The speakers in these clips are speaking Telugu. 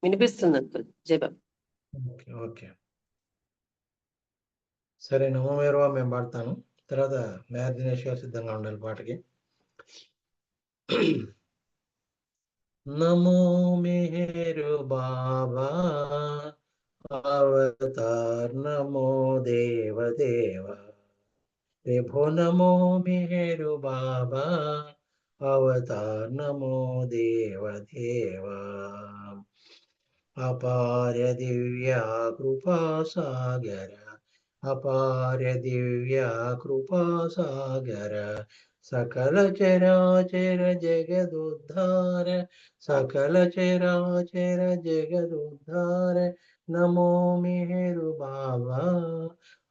వినిపిస్తుంది అంకుల్. జపం. ఓకే. సరే, నమో మేరువా మేము పాడతాను. తర్వాత మేహర్ దినేష్ గారు సిద్ధంగా ఉండాలి పాటకి. నమో మెహరు బాబా అవతార్ నమో దేవదేవ ప్రభు నమో మెహరు బాబా అవతార్ నమో దేవదేవ అపార దివ్య కృపా సాగర అపార దివ్య కృపా సాగర సకల చరాచర జగదుద్ధార సకల చరాచర జగదుద్ధార నమో మెహరు బాబా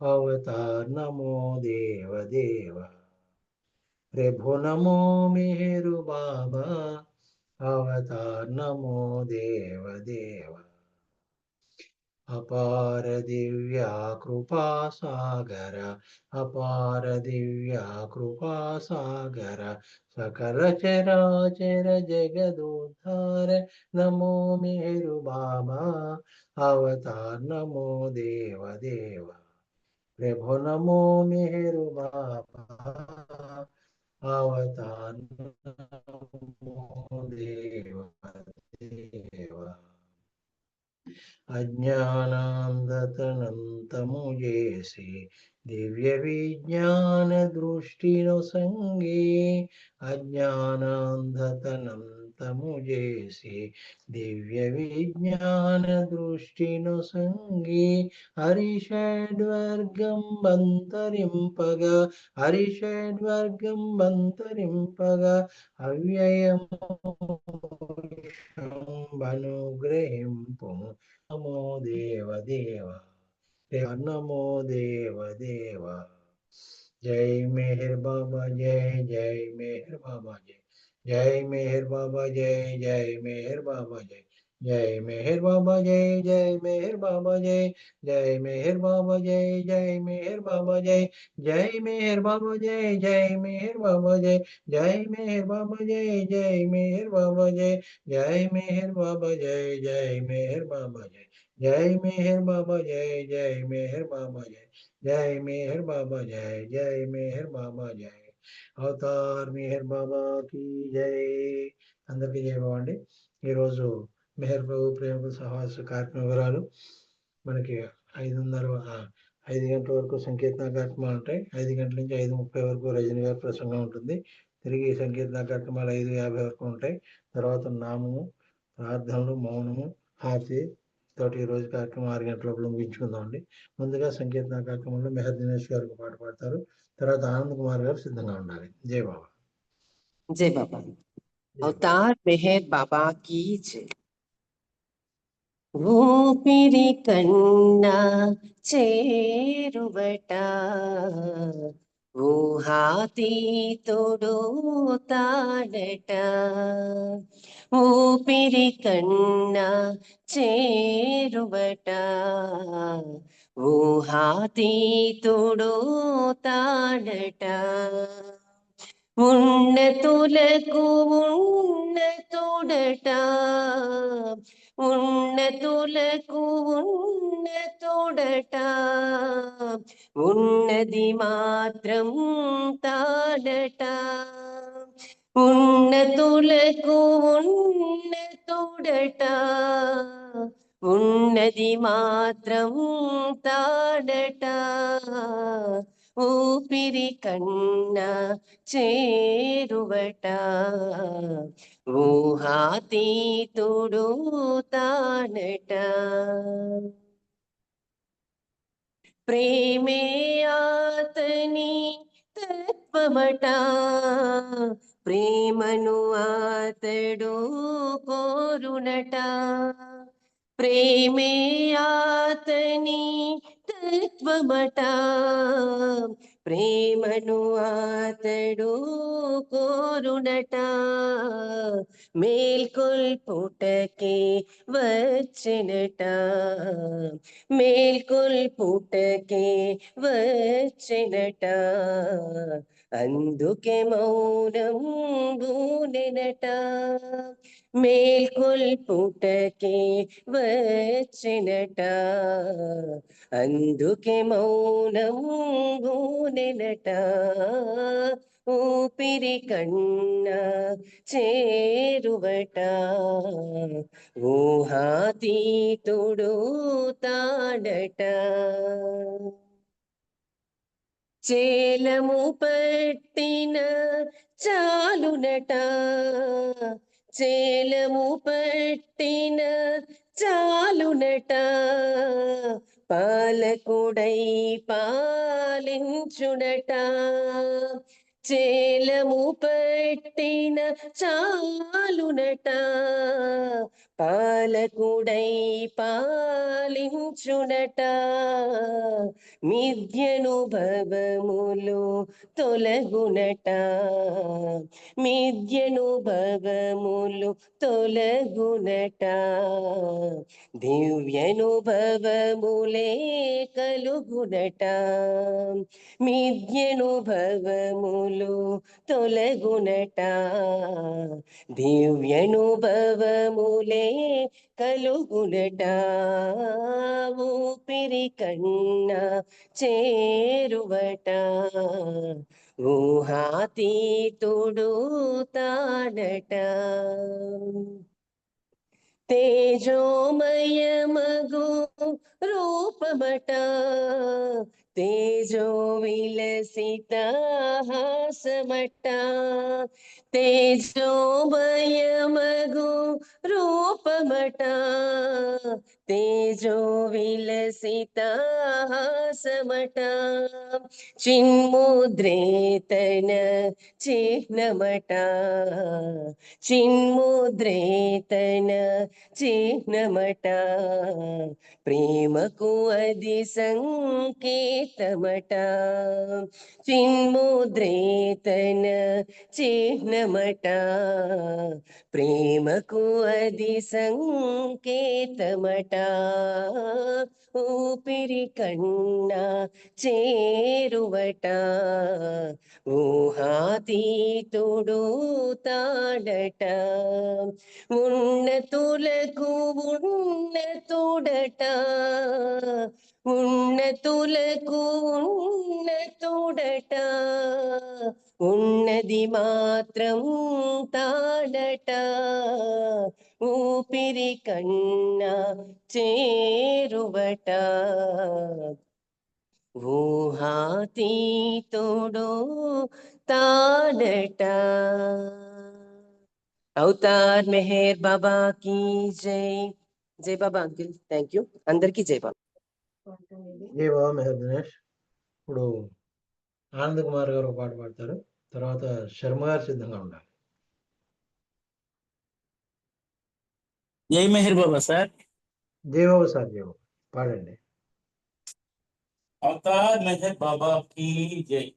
అవతార్ నమో దేవదేవ ప్రభు నమో మెహరు బాబా అవతార్ నమో దేవదేవ అపార దివ్య కృపా సాగర అపార దివ్య కృపా సాగర సకల చరాచర జగదుద్ధార నమో మెహరు బాబా అవతార్ నమో దేవదేవ ప్రభు నమో మెహరు బాబా అవతార్ నమో దేవదేవ అజ్ఞానాంధతనంతము చేసి దివ్య విజ్ఞాన దృష్టిను సంగి అజ్ఞానాంధతనంతము చేసి దివ్య విజ్ఞాన దృష్టిను సంగి హరిషడ్వర్గం బంతరింపగా హరిషడ్వర్గం బంతరింపగా అవ్యయమునుగ్రహింపు నమో దేవదేవ నమో దేవదేవ జై మెహర్ బాబా జై జై మెహర్ బాబా జై జై మెహర్ బాబా జై జై మెహర్ బాబా జై జై మెహర్ బాబా జై జై మెహర్ బాబా జై జై మెహర్ బాబా జై జై మెహర్ బాబా జై జై మెహర్ బాబా జై జై మెహర్ బాబా జై జై మెహర్ బాబా జై జై మెహర్ బాబా జై జై మెహర్ బాబా జై జై మెహర్ బాబా జై జై మెహర్ బాబా జై జై మెహర్ బాబా జై జై మెహర్ బాబా జై జై మెహర్ బాబా జై అవతార్ మెహర్ బాబాకి జై. అందరికీ జై బాబా అండి. ఈరోజు మెహర్ ప్రభు ప్రేమ సహవాస కార్యక్రమ వివరాలు. మనకి 5 గంటల వరకు సంకీర్తన కార్యక్రమాలు ఉంటాయి. 5 గంటల నుంచి 5:30 వరకు రజని గారి ప్రసంగం ఉంటుంది. తిరిగి సంకీర్తన కార్యక్రమాలు 5:50 వరకు ఉంటాయి. తర్వాత నామము, ప్రార్థనలు, మౌనము, హారతి తోటి ఈ రోజు కార్యక్రమం 6 గంటల లోపల ముగించుకుందామండి. ముందుగా సంకీర్తన కార్యక్రమంలో మెహర్ దినేష్ గారు పాట పాడతారు. తర్వాత ఆనంద్ కుమార్ గారు సిద్ధంగా ఉండాలి. జై బాబా. జై బాబా. అవతార్ మెహర్ బాబా కీ జై. ఊపిరి కన్నా చేరువట ఊహాతీతుడు తాడట ఊపిరి కన్నా చేరువట ఊహాతీతుడు తాడట ఉన్నతులకు ఉన్నతుడట ఉన్నతులకు ఉన్నతుడట ఉన్నది మాత్రం తాడట ఉన్నతులకు ఉన్నతుడట ఉన్నది మాత్రం తాడట ఊపిరి కన్నా చేరువట ఊహాతీతుడు తానట ప్రేమే ఆతని తత్వమట ప్రేమను ఆతడు కోరునట ప్రేమే ఆతని తత్వమట ప్రేమను ఆతడు కోరునట మేల్కొల్పుటకే వచ్చెనట మేల్కొల్పుటకే వచ్చెనట అందుకే మౌనం బూనెనట మేల్కొల్పుటకే వచ్చినట అందుకే మౌనంగునెనట ఊపిరి కన్నా చేరువట ఊహాతీతుడు తాడట చేలము పట్టిన చాలునట చేలము పట్టిన చాలునట పాలకుడై పాలించునట చేలము పట్టిన చాలునట పాలకుడై పాలించునట మిథ్యనుభవములు తొలగునట మిథ్యనుభవములు తొలగునట దివ్యనుభవములే కలుగునట మిథ్యనుభవములు తొలగునట దివ్యనుభవములే కలుగునట ఊపిరి కన్నా చేరువట ఊహాతీతుడు తాడట తేజోమయమగు రూపమట తేజో విలసిత హాసమట తేజోమయమగు రూపమట తేజో విలసిత హాసమట చిన్ముద్రేతన చిహ్నమట చిన్ముద్రేతన చిహ్నమట ప్రేమకు అది సంకేతమట చిన్ముద్రేతన చిహ్నమట ప్రేమకు అది సంకేతమట ఊపిరి కన్నా చేరువట ఊహాతీతుడు తాడట ఉన్నతులకు ఉన్నతుడట ఉన్నతులకు ఉన్నతుడట ఉన్నది మాత్రం తాడట ఊపిరి కన్నా చేరువట ఊహాతీతుడు తాడట అవతార్ మెహర్ బాబా की జై జై బాబా అంకిల్ థ్యాంక్ యూ అందరికీ జై బాబా జై బాబా మెహర్ దినేష్. ఇప్పుడు ఆనంద్ కుమార్ గారు ఒక పాట పాడతారు. తర్వాత శర్మ గారు సిద్ధంగా ఉండాలి. జై మెహర్ బాబా సార్. జై బాబా సార్, జై బాబా పాడండి. అవతార్ మెహర్ బాబా की జై.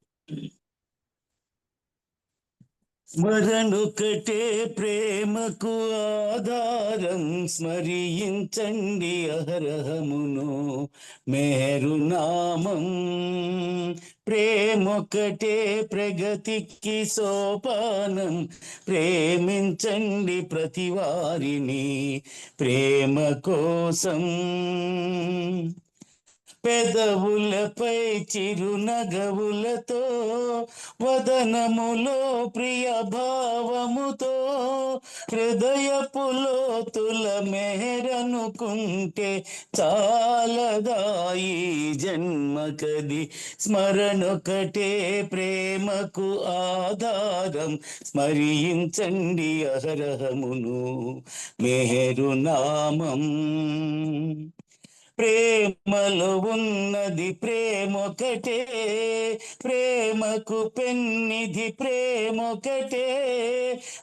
స్మరణొకటే ప్రేమకు ఆధారం, స్మరించండి అహరహమును మేరు నామం. ప్రేమొకటే ప్రగతికి సోపానం, ప్రేమించండి ప్రతి వారిని ప్రేమ కోసం. పెదవులపై చిరునగవులతో, వదనములో ప్రియ భావముతో, హృదయపు లోతుల మెహరనుకుంటే చాలదాయి జన్మకది. స్మరణొకటే ప్రేమకు ఆధారం, స్మరించండి అహరహమును మెహరు నామం. ప్రేమలో ఉన్నది ప్రేమొకటే, ప్రేమకు పెన్నిధి ప్రేమొకటే.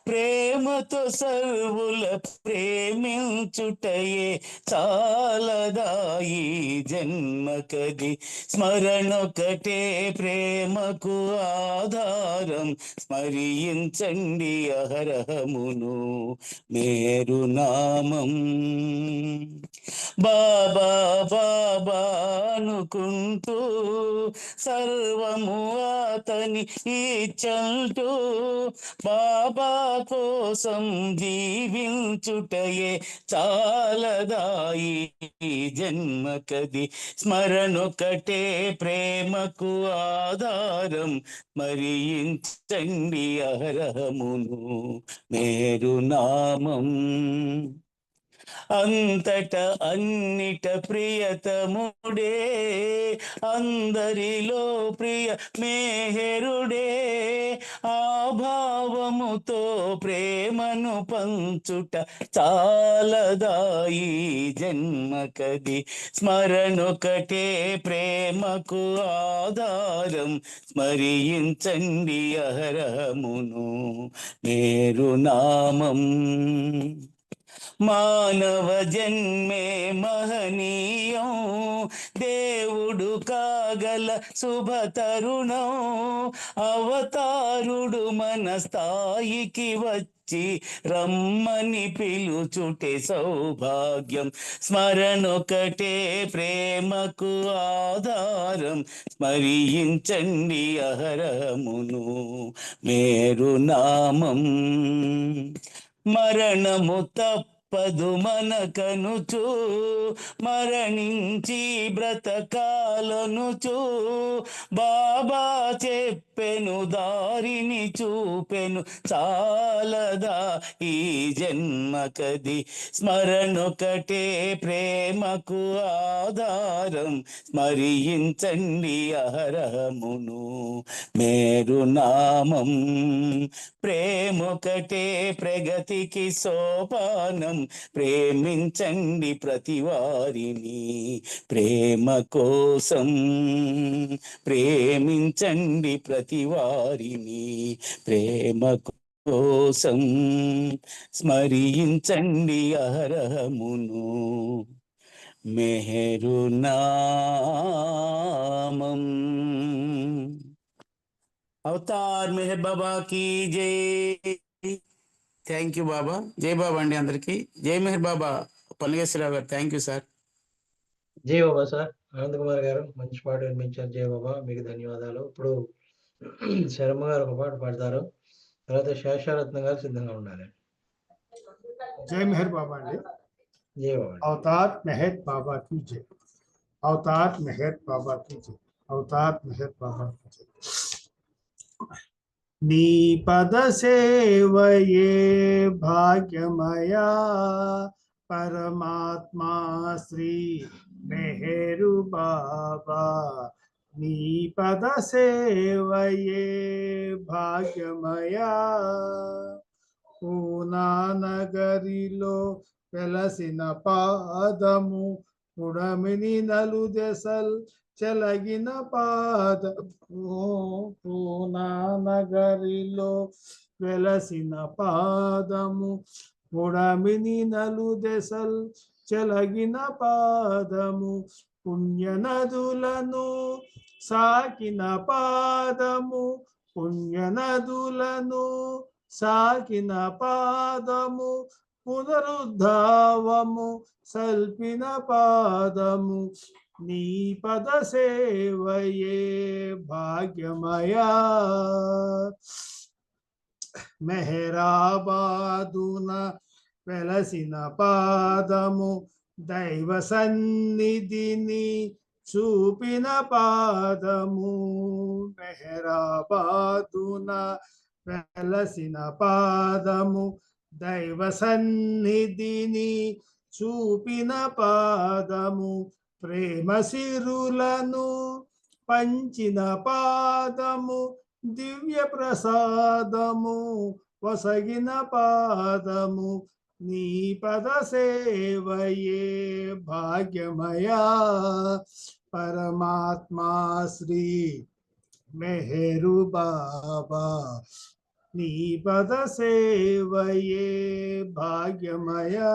ప్రేమతో సర్వుల ప్రేమించుటయే చాలదాయి జన్మకది. స్మరణొకటే ప్రేమకు ఆధారం, స్మరించండి అహరహమును మేరు నామం. బాబా బాబా అనుకుంటూ సర్వము అతని ఇచ్చంటూ బాబా కోసం జీవించుటయే చాలదాయి జన్మకది స్మరణొకటే ప్రేమకు ఆధారం స్మరించండి అహరహమును మేరు నామం అంతట అన్నిట ప్రియతముడే అందరిలో ప్రియ మేహరుడే ఆ భావముతో ప్రేమను పంచుట చాలదాయి జన్మకది స్మరణొకటే ప్రేమకు ఆధారం స్మరించండి అహరహమును మేరు నామం మానవ జన్మే మహనీయం దేవుడు కాగల శుభతరుణం అవతారుడు మన స్థాయికి వచ్చి రమ్మని పిలుచుటే సౌభాగ్యం స్మరణొకటే ప్రేమకు ఆధారం స్మరించండి అహరమును మేరు నామం మరణము తప్పదు మనకనుచు మరణించి బ్రతకాలనుచు బాబా చెప్పెను దారిని చూపెను చాలదా ఈ జన్మకది స్మరణొకటే ప్రేమకు ఆధారం స్మరించండి అహరమును మేరు నామం ప్రేమొకటే ప్రగతికి సోపానం ప్రేమించండి ప్రతివారిని ప్రేమ కోసం ప్రేమించండి ప్రతివారిని ప్రేమ కోసం స్మరించండి అహరమును మెహరు నామం అవతార్ మెహర్ బాబా की జై థ్యాంక్ యూ బాబా జై బాబా అండి అందరికి జై మెహర్ బాబా పల్లెశ్వరరావు గారు థ్యాంక్ యూ సార్ జై బాబా సార్ ఆనంద్ కుమార్ గారు మంచి పాట వినిపించారు జై బాబా మీకు ధన్యవాదాలు ఇప్పుడు శర్మ గారు ఒక పాట పాడతారు తర్వాత శేషారత్న గారు సిద్ధంగా ఉండాలి जय मेहर बाबा ने జై బాబా अवतार मेहर बाबा की जय अवतार मेहर बाबा की जय अवतार मेहर बाबा की जय नी पद सेवये भाग्यमया परमात्मा श्री मेहरु बाबा नी पद सेवये भाग्यमया పూనా నగరిలో వెలసిన పాదము పుడమిని నలు దశల్ చెలగిన పాదము పూనా నగరిలో వెలసిన పాదము పుడమిని నలు దశల్ చెలగిన పాదము పుణ్య నదులను సాకిన పాదము పుణ్య నదులను సాకిన పాదము పునరుద్ధావము సల్పిన పాదము నీ పద సేవయే భాగ్యమయా మెహరాబాదున వెలసిన పాదము దైవ సన్నిధిని చూపిన పాదము మెహరాబాదున వెలసిన పాదము దైవ సన్నిధిని చూపిన పాదము ప్రేమ సిరులను పంచిన పాదము దివ్య ప్రసాదము వసగిన పాదము నీ పద సేవయే భాగ్యమయా పరమాత్మా శ్రీ మెహరు బాబా నీ పద సేవయే భాగ్యమయా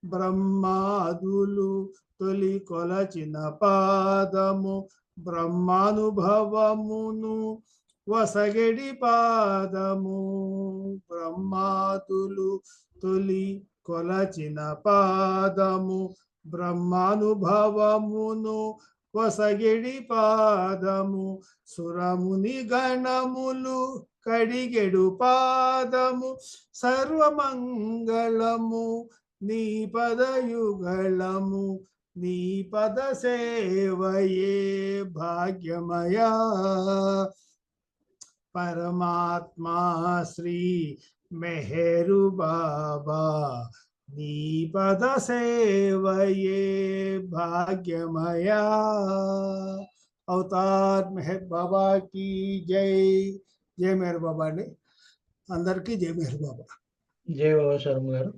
బ్రహ్మాదులు తొలి కొలచిన పాదము బ్రహ్మానుభవమును వసగడి పాదము బ్రహ్మాదులు తొలి కొలచిన పాదము బ్రహ్మానుభవమును వసగిడి పాదము సురముని గణములు కడిగెడు పాదము సర్వమంగళము నీ పదయుగళము నీ పద సేవయే భాగ్యమయా పరమాత్మా శ్రీ మెహరు బాబా నీ పద సేవయే భాగ్యమయా అవతార్ మెహర్ బాబా की జై జై మెహర్ బాబా అండి అందరికీ జై మెహర్ బాబా జై బాబా శర్మ గారు.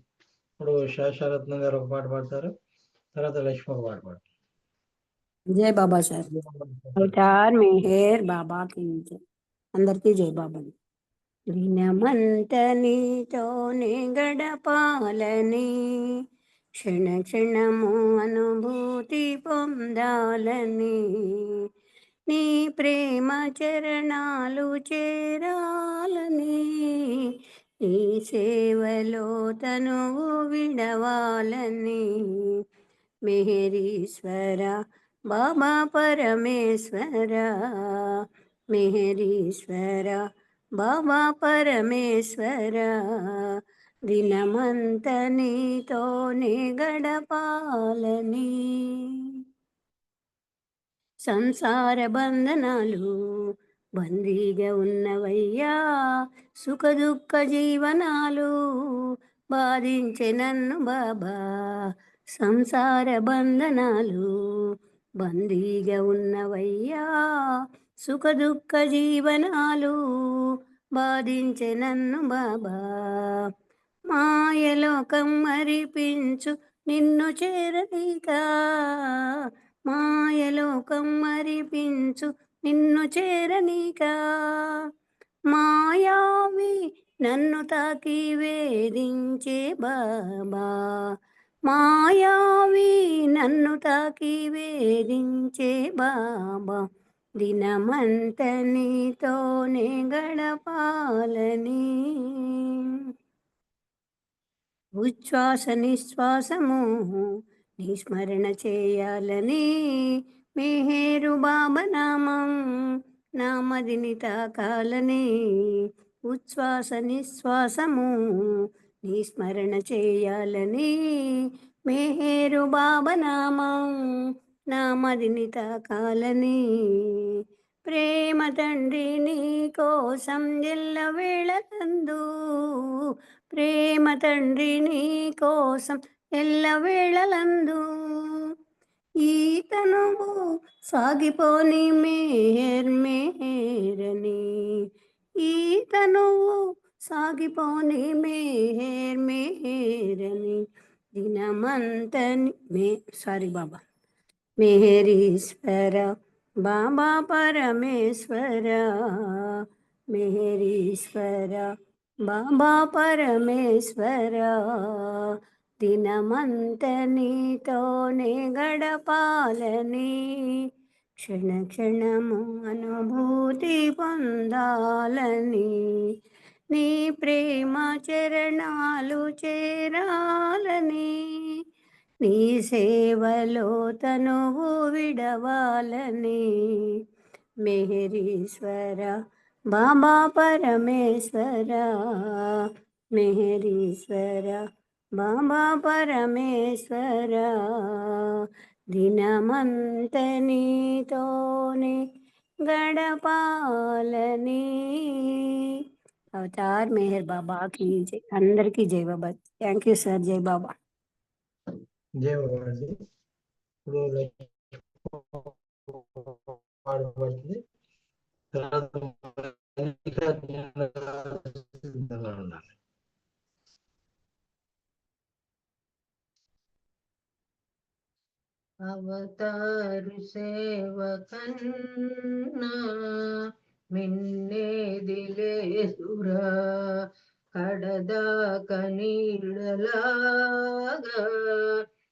ఇప్పుడు శాశ్వరత్న గారు ఒక పాట పాడతారు, తర్వాత లక్ష్మి ఒక పాట పాడతారు. జై బాబా సార్. అవతార్ మెహర్ బాబా की जय. అందరికీ జై బాబా. దినమంత నీతోనే గడపాలని క్షణ క్షణము అనుభూతి పొందాలని నీ ప్రేమ చరణాలు చేరాలని నీ సేవలో తనువు విడవాలని మెహరీశ్వర బాబా పరమేశ్వర మెహరీశ్వర బాబా పరమేశ్వర దినమంత నీతోనే గడపాలని సంసార బంధనాలు బందీగా ఉన్నవయ్యా సుఖ దుఃఖ జీవనాలు బాధించే నన్ను బాబా సంసార బంధనాలు బందీగా ఉన్నవయ్యా సుఖ దుఃఖ జీవనాలు బాధించే నన్ను బాబా మాయలోకం మరిపించు నిన్ను చేరనీక మాయలోకం మరిపించు నిన్ను చేరనీక మాయావి నన్ను తాకి వేధించే బాబా మాయావి నన్ను తాకి వేధించే బాబా దినమంత నీతోనే గడపాలని ఉచ్ఛ్వాస నిశ్వాసము నీ స్మరణ చేయాలని మెహరు బాబా నామం నామదిని తాకాలని ఉచ్ఛ్వాస నిశ్వాసము నీ స్మరణ చేయాలని మెహరు బాబా నామం నామదిని తాకాలని ప్రేమ తండ్రి నీ కోసం ఎల్లవేళలందు ప్రేమ తండ్రి నీ కోసం ఎల్లవేళలందు ఈతనువు సాగిపోని మేర్ మేరని ఈతనువు సాగిపోని మేర్ మేరని దినమంతని బాబా మెహరీశ్వర బాబా పరమేశ్వర మెహరీశ్వర బాబా పరమేశ్వర దినమంత నీతోనే గడపాలని క్షణ క్షణము అనుభూతి పొందాలని నీ ప్రేమ చరణాలు చేరాలని నీ సేవలో తనువు విడవాలని మెహరీశ్వర బాబా పరమేశ్వర మెహరీశ్వర బాబా పరమేశ్వర దినమంత నీతోనే గడపాలని అవతార్ మెహర్ బాబా की जय. అందరికీ జై బాబా. Thank you sir. జై బాబా. జై బాబా అండి. ఇప్పుడు పాడబడుతుంది, తర్వాత సిద్ధంగా ఉండాలి. అవతారు సేవకన్నా మిన్నేది లేదురా కడదాక నీడలాగా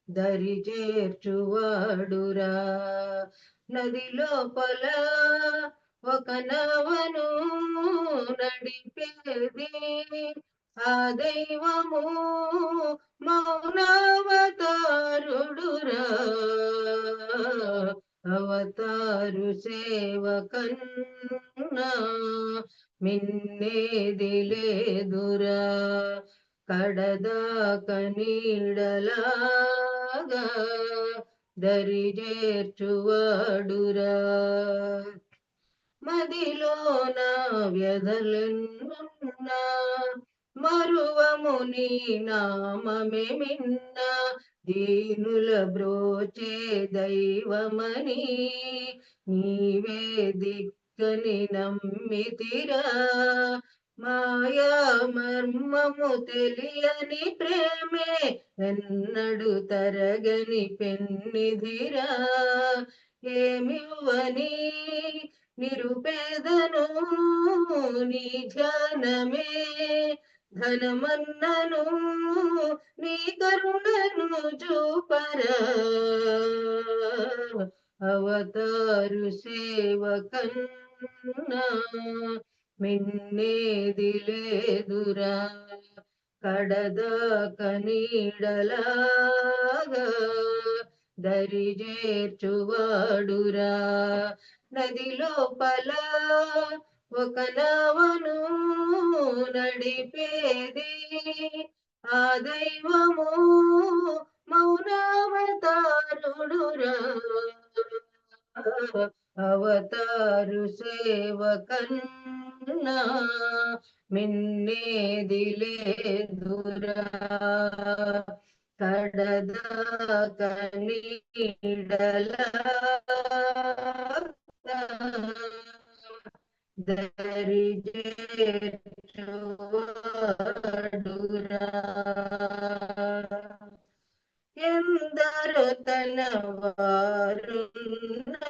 దరి చేర్చువాడురా నది లోపల ఒక నవను నడిపేది ఆ దైవము మౌనావతారుడురా అవతారు సేవకన్నా మిన్నేది లేదురా కడదాక నీడలాగా దరి చేర్చువాడురా మదిలోన వ్యధలెన్నున్నా మరువము నీ నామమే మిన్న దీనుల బ్రోచే దైవమని నీవే దిక్కని నమ్మితిరా మాయా మర్మము తెలియని ప్రేమే ఎన్నడు తరగని పెన్నిధిరా ఏమివ్వని నిరుపేదను నీ ధ్యానమే ధనమన్నను నీ కరుణను చూపరా అవతారు సేవకన్నా మిన్నేది లేదురా కడదాక నీడలాగా దరి చేర్చువాడురా నది లోపల ఒక నవను నడిపేది ఆ దైవము మౌనావతారుడురా అవతారు సేవకన్నా మిన్నేది లేదురా కడదాక నీడలాగా దరి చేర్చువాడురా ఎందరో తన వారున్నా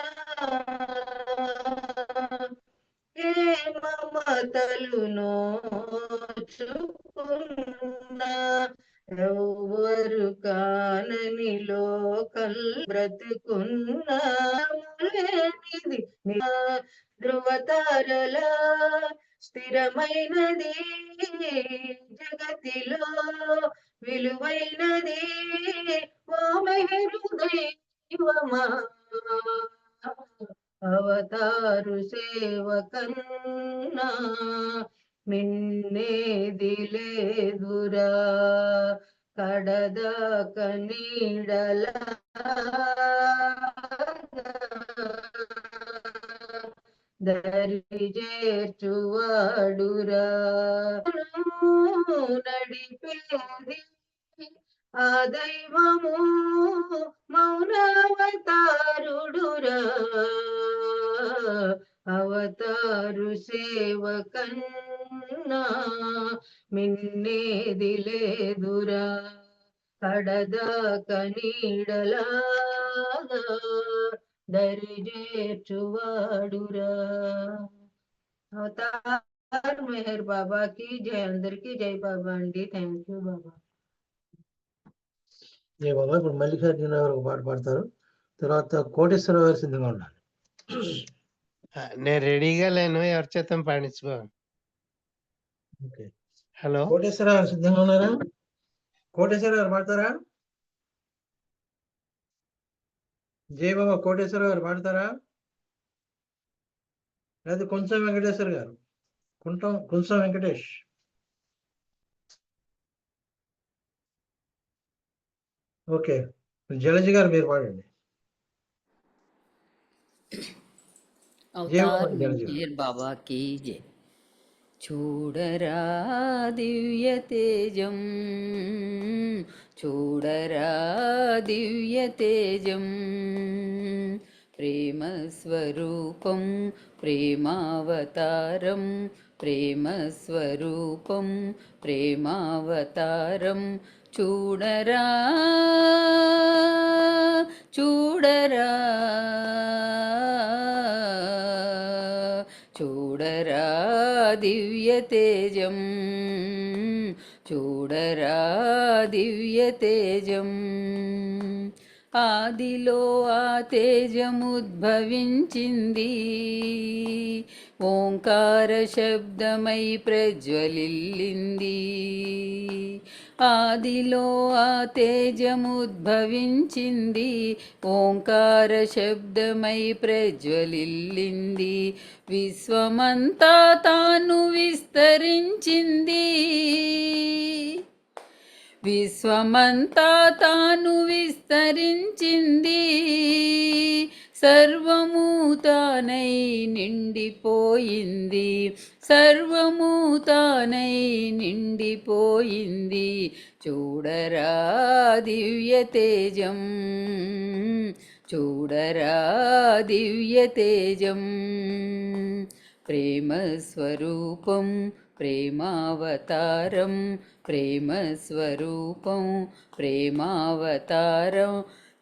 ఏ మమతలు నోచుకున్నా ఎవ్వరు కానని లోకల్ బ్రతుకున్నా లేనిది ధృవతారల స్థిరమైనది జగతిలో విలువైనది ఓ మెహరు దైవమా అవతారు సేవకన్నా మిన్నేది లేదురా కడదాక నీడలాగా దరి చేర్చువాడురా నడిపేది ఆ దైవము మౌనావతారుడురా అవతారు సేవకన్నా మిన్నేది లేదురా కడదాక నీడలాగా దరి చేర్చువాడురా అవతార్ మెహర్ బాబాకి జై అందరికి జై బాబా అండి థ్యాంక్ యూ బాబా జయ బాబా. ఇప్పుడు మల్లికార్జున గారు ఒక పాట పాడతారు, తర్వాత కోటేశ్వరరావు గారు సిద్ధంగా ఉన్నారు. నేను రెడీగా లేను, ఎవరి చేతం పాడించు. ఓకే, హలో, కోటేశ్వరరావు గారు సిద్ధంగా ఉన్నారా? కోటేశ్వరరావు గారు పాడతారా? జయ బాబా కోటేశ్వరరావు గారు పాడతారా? లేదా కొంచెం వెంకటేశ్వర గారు, కొంచెం వెంకటేష్. ఓకే, జలజి గారు మీరు పాడండి. अवतार मेहर बाबा की जय। చూడరా దివ్య తేజం, చూడరా దివ్య తేజం, ప్రేమ స్వరూపం ప్రేమావతారం, ప్రేమ స్వరూపం ప్రేమావతారం, చూడరా చూడరా చూడరా దివ్య తేజం, చూడరా దివ్య తేజం. ఆదిలో ఆ తేజముద్భవించింది, ఓంకార శబ్దమై ప్రజ్వలిల్లింది. ఆదిలో ఆ తేజముద్భవించింది, ఓంకార శబ్దమై ప్రజ్వలిల్లింది, విశ్వమంతా తాను విస్తరించింది, విశ్వమంతా తాను విస్తరించింది, సర్వము తానై నిండిపోయింది, సర్వము తానై నిండిపోయింది. చూడరా దివ్య తేజం, చూడరా దివ్య తేజం, ప్రేమ స్వరూపం ప్రేమావతారం, ప్రేమ స్వరూపం ప్రేమావతారం.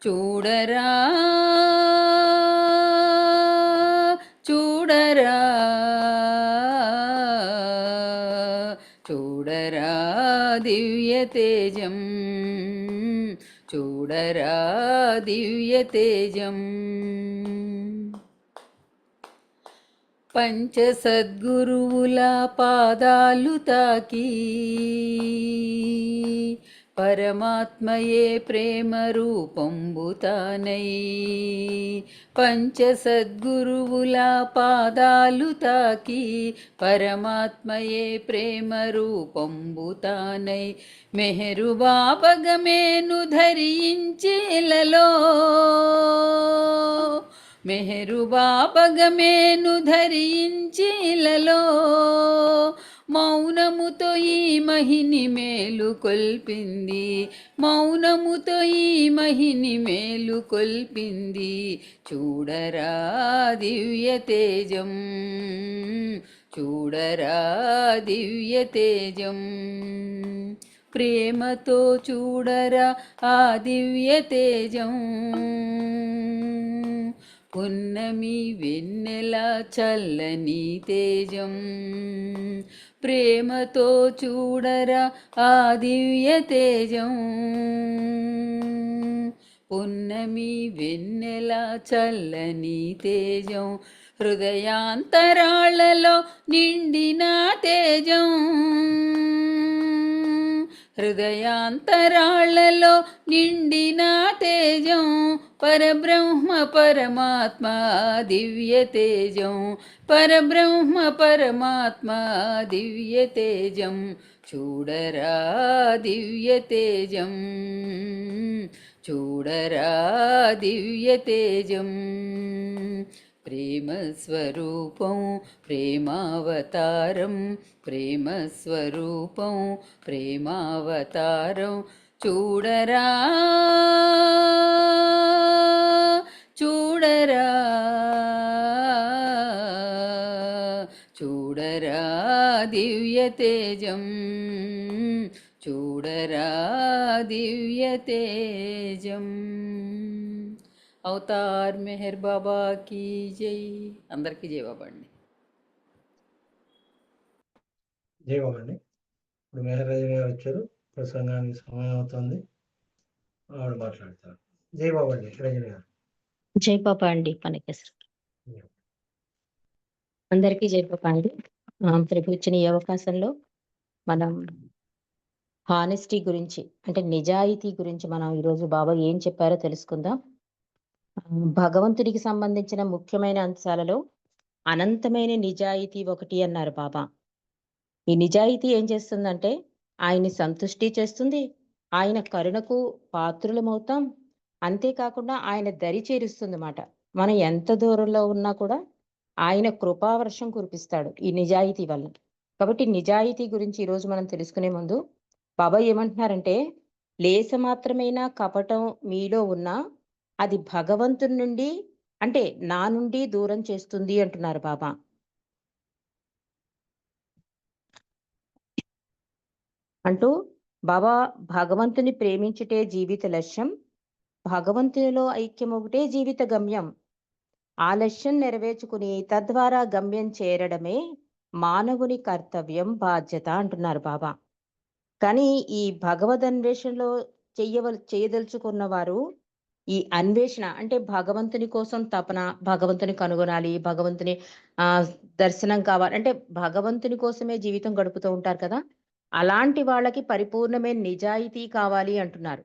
చూడరా చూడరా చూడరా దివ్య తేజం, చూడరా దివ్య తేజం. పంచ సద్గురువుల పాదాలు తాకి పరమాత్మయే ప్రేమ రూపంబుతానై, పంచ సద్గురువుల పాదాలు తాకి పరమాత్మయే ప్రేమ రూపంబుతానై, మెహరు బాబగమేను ధరించేలలో, మెహరు బాబగమేను ధరించేలలో, మౌనముతో ఈ మహిని మేలు కొల్పింది, మౌనముతో ఈ మహిని మేలు కొల్పింది. చూడరా దివ్య తేజం, చూడరా దివ్య తేజం, ప్రేమతో చూడరా ఆ దివ్య తేజం, పున్నమి వెన్నెల చల్లని తేజం, ప్రేమతో చూడరా ఆ దివ్య తేజం, పున్నమి వెన్నెల చల్లని తేజం, హృదయాంతరాళలో నిండిన తేజం, హృదయాంతరాళలో నిండిన తేజం, పరబ్రహ్మ పరమాత్మ దివ్య తేజం, పరబ్రహ్మ పరమాత్మ దివ్య తేజం. చూడరా దివ్య తేజం, చూడరా దివ్య తేజం, ప్రేమ స్వరూపం ప్రేమావతారం, ప్రేమ స్వరూపం ప్రేమావతారం. చూడరా చూడరా చూడరా దివ్య తేజం, చూడరా దివ్య తేజం. అవతార్ మెహర్ బాబా కీ జై. అందరికీ జై బాబా అండి. జై బాబా అండి. ఇప్పుడు మెహరాజ్ గారు వచ్చారు, ప్రసంగానికి సమయం అవుతుంది, ఆవిడ మాట్లాడతారు. జై బాబా అండి రజని గారు. జై బాబా అండి పనకేశ్వర. అందరికీ జై బాబా అండి. ప్రభు ఇచ్చిన ఈ అవకాశంలో మనం హానెస్టీ గురించి, అంటే నిజాయితీ గురించి మనం ఈరోజు బాబా ఏం చెప్పారో తెలుసుకుందాం. భగవంతుడికి సంబంధించిన ముఖ్యమైన అంశాలలో అనంతమైన నిజాయితీ ఒకటి అన్నారు బాబా. ఈ నిజాయితీ ఏం చేస్తుందంటే ఆయన్ని సంతుష్టి చేస్తుంది, ఆయన కరుణకు పాత్రులమవుతాం, అంతేకాకుండా ఆయన దరి చేరుస్తుంది అన్నమాట. మనం ఎంత దూరంలో ఉన్నా కూడా ఆయన కృపావర్షం కురిపిస్తాడు ఈ నిజాయితీ వల్ల. కాబట్టి నిజాయితీ గురించి ఈరోజు మనం తెలుసుకునే ముందు బాబా ఏమంటున్నారంటే, లేస మాత్రమైన కపటం మీలో ఉన్నా అది భగవంతుని నుండి, అంటే నా నుండి దూరం చేస్తుంది అంటున్నారు బాబా. అంటూ బాబా భగవంతుని ప్రేమించుటే జీవిత లక్ష్యం, భగవంతునిలో ఐక్యం ఒకటే జీవిత గమ్యం, ఆ లక్ష్యం నెరవేర్చుకుని తద్వారా గమ్యం చేరడమే మానవుని కర్తవ్యం బాధ్యత అంటున్నారు బాబా. కానీ ఈ భగవద్ అన్వేషణలో చేయదలుచుకున్న వారు ఈ అన్వేషణ అంటే భగవంతుని కోసం తపన, భగవంతుని కనుగొనాలి, భగవంతుని దర్శనం కావాలి అంటే భగవంతుని కోసమే జీవితం గడుపుతూ ఉంటారు కదా. అలాంటి వాళ్ళకి పరిపూర్ణమైన నిజాయితీ కావాలి అంటున్నారు.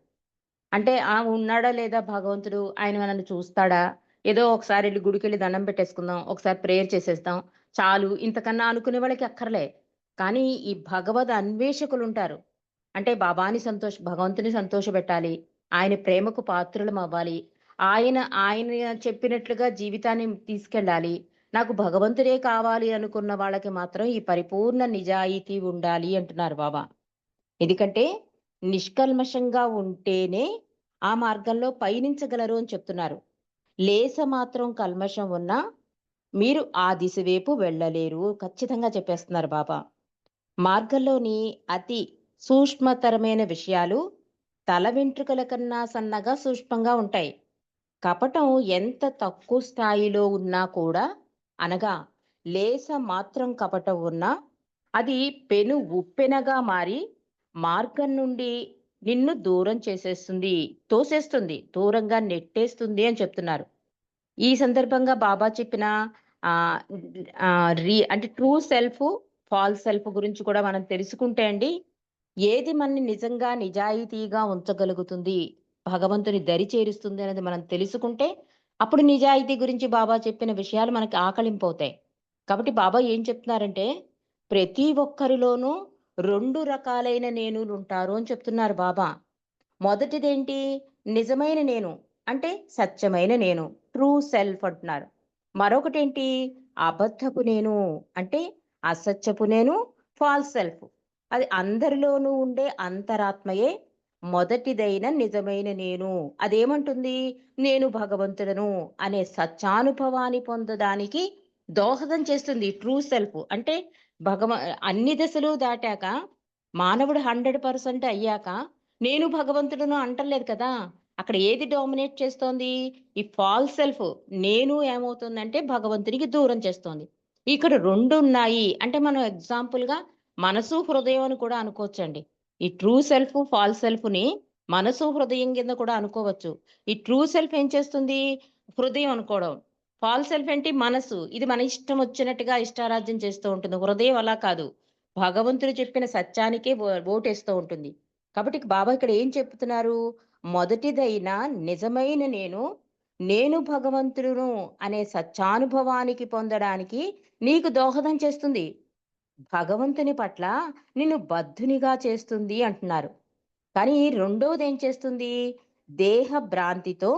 అంటే ఉన్నాడా లేదా భగవంతుడు, ఆయన నన్ను చూస్తాడా, ఏదో ఒకసారి వెళ్ళి గుడికెళ్ళి దండం పెట్టేసుకుందాం, ఒకసారి ప్రేయర్ చేసేస్తాం చాలు, ఇంతకన్నా అనుకునే వాళ్ళకి అక్కర్లే. కానీ ఈ భగవద్ అన్వేషకులు ఉంటారు. అంటే భగవంతుని సంతోషపెట్టాలి, ఆయన ప్రేమకు పాత్రులం అవ్వాలి, ఆయన ఆయన చెప్పినట్లుగా జీవితాన్ని తీసుకెళ్ళాలి, నాకు భగవంతుడే కావాలి అనుకున్న వాళ్ళకి మాత్రం ఈ పరిపూర్ణ నిజాయితీ ఉండాలి అంటున్నారు బాబా. ఎందుకంటే నిష్కల్మషంగా ఉంటేనే ఆ మార్గంలో పయనించగలరు అని చెప్తున్నారు. లేస మాత్రం కల్మషం ఉన్నా మీరు ఆ దిశ వైపు వెళ్ళలేరు ఖచ్చితంగా చెప్పేస్తున్నారు బాబా. మార్గంలోని అతి సూక్ష్మతరమైన విషయాలు తల వెంట్రుకల కన్నా సన్నగా సూక్ష్మంగా ఉంటాయి. కపటం ఎంత తక్కువ స్థాయిలో ఉన్నా కూడా, అనగా లేస మాత్రం కపటం ఉన్నా అది పెను ఉప్పెనగా మారి మార్గం నుండి నిన్ను దూరం చేసేస్తుంది, తోసేస్తుంది, దూరంగా నెట్టేస్తుంది అని చెప్తున్నారు. ఈ సందర్భంగా బాబా చెప్పిన ఆహ్, అంటే ట్రూ సెల్ఫ్, ఫాల్స్ సెల్ఫ్ గురించి కూడా మనం తెలుసుకుంటే అండి, ఏది మనని నిజంగా నిజాయితీగా ఉంచగలుగుతుంది, భగవంతుని దరి చేరుస్తుంది అనేది మనం తెలుసుకుంటే, అప్పుడు నిజాయితీ గురించి బాబా చెప్పిన విషయాలు మనకి ఆకలింపవుతాయి. కాబట్టి బాబా ఏం చెప్తున్నారంటే, ప్రతి ఒక్కరిలోనూ 2 రకాలైన నేనులుంటారు అని చెప్తున్నారు బాబా. మొదటిదేంటి? నిజమైన నేను, అంటే సత్యమైన నేను, ట్రూ సెల్ఫ్ అంటున్నారు. మరొకటేంటి? అబద్ధపు నేను, అంటే అసత్యపు నేను, ఫాల్స్ సెల్ఫ్. అది అందరిలోనూ ఉండే అంతరాత్మయే మొదటిదైన నిజమైన నేను. అదేమంటుంది? నేను భగవంతుడను అనే సత్యానుభవాన్ని పొందడానికి దోహదం చేస్తుంది ట్రూ సెల్ఫ్. అంటే భగవ అన్ని దశలు దాటాక, మానవుడు 100% అయ్యాక నేను భగవంతుడును అంటలేదు కదా! అక్కడ ఏది డామినేట్ చేస్తోంది? ఈ ఫాల్స్ సెల్ఫ్. నేను ఏమవుతుందంటే భగవంతునికి దూరం చేస్తోంది. ఇక్కడ 2 ఉన్నాయి. అంటే మనం ఎగ్జాంపుల్‌గా మనసు, హృదయం అని కూడా అనుకోవచ్చండి. ఈ ట్రూ సెల్ఫ్, ఫాల్స్ సెల్ఫ్‌ని మనసు, హృదయం కింద కూడా అనుకోవచ్చు. ఈ ట్రూ సెల్ఫ్ ఏం చేస్తుంది? హృదయం అనుకోవడం. ఫాల్స్ సెల్ఫ్ ఏంటి? మనసు. ఇది మన ఇష్టం వచ్చినట్టుగా ఇష్టారాజ్యం చేస్తూ ఉంటుంది. హృదయం అలా కాదు. భగవంతుడు చెప్పిన సత్యానికే ఓటేస్తూ ఉంటుంది. కాబట్టి బాబా ఇక్కడ ఏం చెప్తున్నారు? మొదటిదైన నిజమైన నేను, నేను భగవంతుడును అనే సత్యానుభవానికి పొందడానికి నీకు దోహదం చేస్తుంది. భగవంతుని పట్ల నిన్ను బద్ధునిగా చేస్తుంది అంటున్నారు. కానీ రెండోదేం చేస్తుంది? దేహ భ్రాంతితో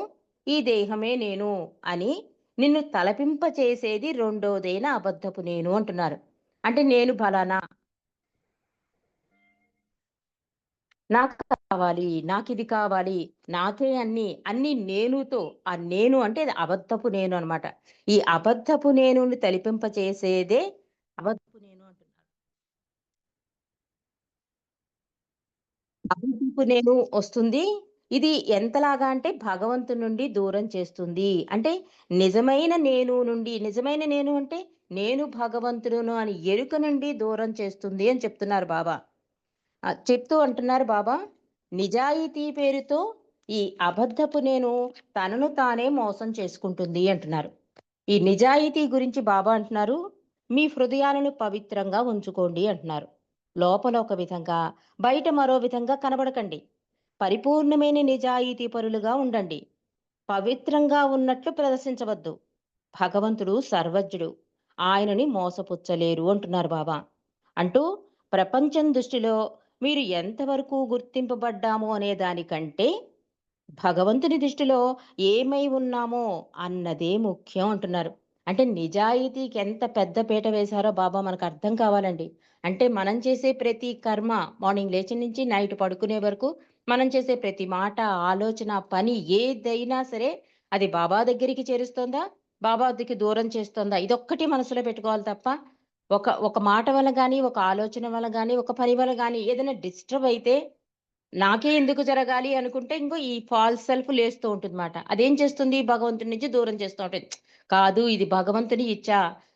ఈ దేహమే నేను అని నిన్ను తలపింపచేసేది రెండోదైన అబద్ధపు నేను అంటున్నారు. అంటే నేను ఫలానా, నాకు కావాలి, నాకిది కావాలి, నాకే అన్ని నేనుతో, ఆ నేను అంటే అది అబద్ధపు నేను అన్నమాట. ఈ అబద్ధపు నేనుని తలిపింపచేసేదే అబద్ధపు నేను అంటున్నారు. అబద్ధపు నేను వస్తుంది. ఇది ఎంతలాగా అంటే భగవంతుని నుండి దూరం చేస్తుంది. అంటే నిజమైన నేను నుండి, నిజమైన నేను అంటే నేను భగవంతుడును అని ఎరుక నుండి దూరం చేస్తుంది అని చెప్తున్నారు బాబా. చెప్తూ అంటున్నారు బాబా, నిజాయితీ పేరుతో ఈ అబద్ధపు నేను తనను తానే మోసం చేసుకుంటుంది అంటున్నారు. ఈ నిజాయితీ గురించి బాబా అంటున్నారు, మీ హృదయాలను పవిత్రంగా ఉంచుకోండి అంటున్నారు. లోపల ఒక విధంగా, బయట మరో విధంగా కనబడకండి. పరిపూర్ణమైన నిజాయితీ పరులుగా ఉండండి. పవిత్రంగా ఉన్నట్లు ప్రదర్శించవద్దు. భగవంతుడు సర్వజ్ఞుడు, ఆయనని మోసపుచ్చలేరు అంటున్నారు బాబా. అంటూ ప్రపంచం దృష్టిలో మీరు ఎంతవరకు గుర్తింపబడ్డాము అనే దానికంటే భగవంతుని దృష్టిలో ఏమై ఉన్నామో అన్నదే ముఖ్యం అంటున్నారు. అంటే నిజాయితీకి ఎంత పెద్ద పీట వేశారో బాబా మనకు అర్థం కావాలండి. అంటే మనం చేసే ప్రతి కర్మ, మార్నింగ్ లేచిన నుంచి నైట్ పడుకునే వరకు మనం చేసే ప్రతి మాట, ఆలోచన, పని ఏదైనా సరే అది బాబా దగ్గరికి చేరుస్తోందా, బాబా దగ్గరికి దూరం చేస్తోందా, ఇదొక్కటి మనసులో పెట్టుకోవాలి తప్ప ఒక మాట వల్ల గాని, ఒక ఆలోచన వల్ల గాని, ఒక పని వల్ల గాని ఏదైనా డిస్టర్బ్ అయితే నాకే ఎందుకు జరగాలి అనుకుంటే ఇంకో ఈ ఫాల్స్ సెల్ఫ్ లేస్తూ ఉంటుందన్నమాట. అదేం చేస్తుంది? భగవంతుడి నుంచి దూరం చేస్తూ ఉంటుంది. కాదు, ఇది భగవంతుని ఇచ్చ,